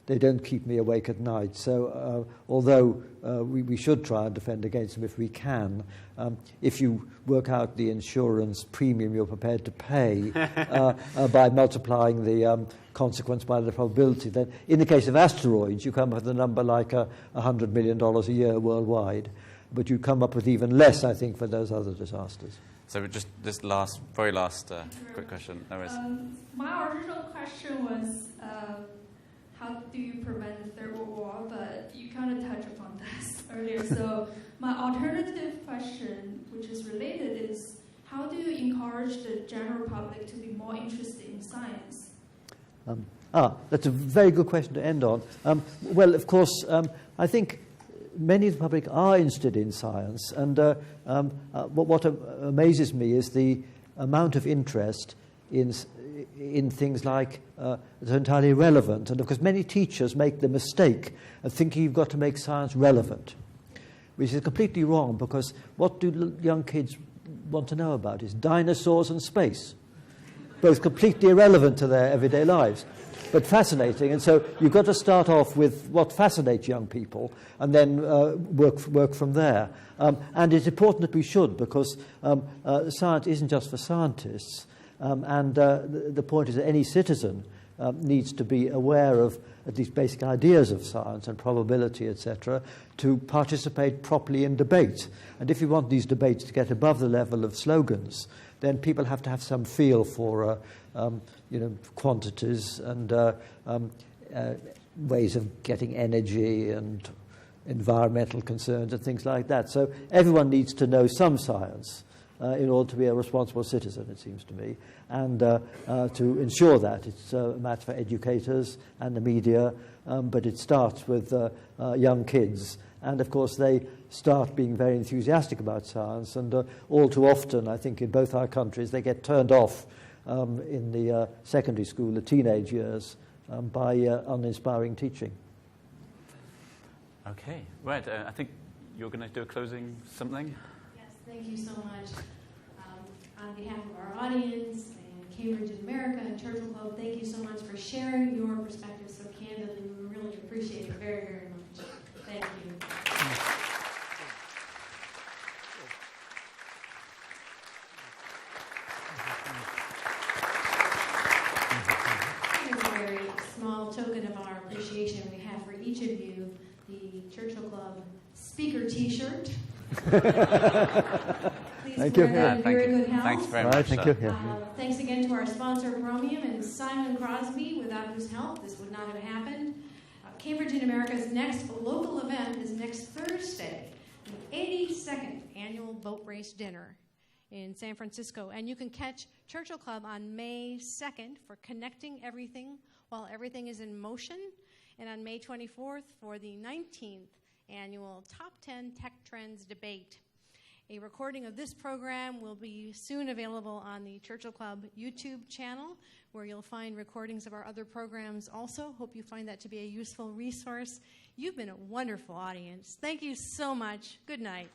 They don't keep me awake at night. So although we should try and defend against them if we can, if you work out the insurance premium you're prepared to pay by multiplying the consequence by the probability, then in the case of asteroids, you come up with a number like $100 million a year worldwide. But you come up with even less, I think, for those other disasters. So just this very last quick question. My original question was, how do you prevent the Third World War? But you kind of touched upon this earlier. So my alternative question, which is related, is how do you encourage the general public to be more interested in science? That's a very good question to end on. Well, of course, I think many of the public are interested in science. And what amazes me is the amount of interest in things like that are entirely irrelevant. And of course, many teachers make the mistake of thinking you've got to make science relevant, which is completely wrong, because what do young kids want to know about is dinosaurs and space, both completely irrelevant to their everyday lives, but fascinating. And so you've got to start off with what fascinates young people and then work from there. And it's important that we should, because science isn't just for scientists. And the point is that any citizen needs to be aware of at least basic ideas of science and probability, etc., to participate properly in debate. And if you want these debates to get above the level of slogans, then people have to have some feel for quantities and ways of getting energy and environmental concerns and things like that. So everyone needs to know some science in order to be a responsible citizen, it seems to me. And to ensure that, it's a matter for educators and the media, but it starts with young kids. And, of course, they start being very enthusiastic about science, and all too often, I think, in both our countries, they get turned off in the secondary school, the teenage years, by uninspiring teaching. Okay, right. I think you're going to do a closing something. Yes, thank you so much. On behalf of our audience and Cambridge in America and Churchill Club, thank you so much for sharing your perspectives so candidly. We really appreciate it very, very much. Thank you. Here's a very small token of our appreciation we have for each of you, the Churchill Club speaker T-shirt. Thank you. Good health. Thanks very much. Thank you. Thanks again to our sponsor, Chromium, and Simon Crosby, without whose help this would not have happened. Cambridge in America's next local event is next Thursday, the 82nd Annual Boat Race Dinner in San Francisco. And you can catch Churchill Club on May 2nd for Connecting Everything While Everything is in Motion, and on May 24th for the 19th Annual Top 10 Tech Trends Debate. A recording of this program will be soon available on the Churchill Club YouTube channel, where you'll find recordings of our other programs also. Hope you find that to be a useful resource. You've been a wonderful audience. Thank you so much. Good night.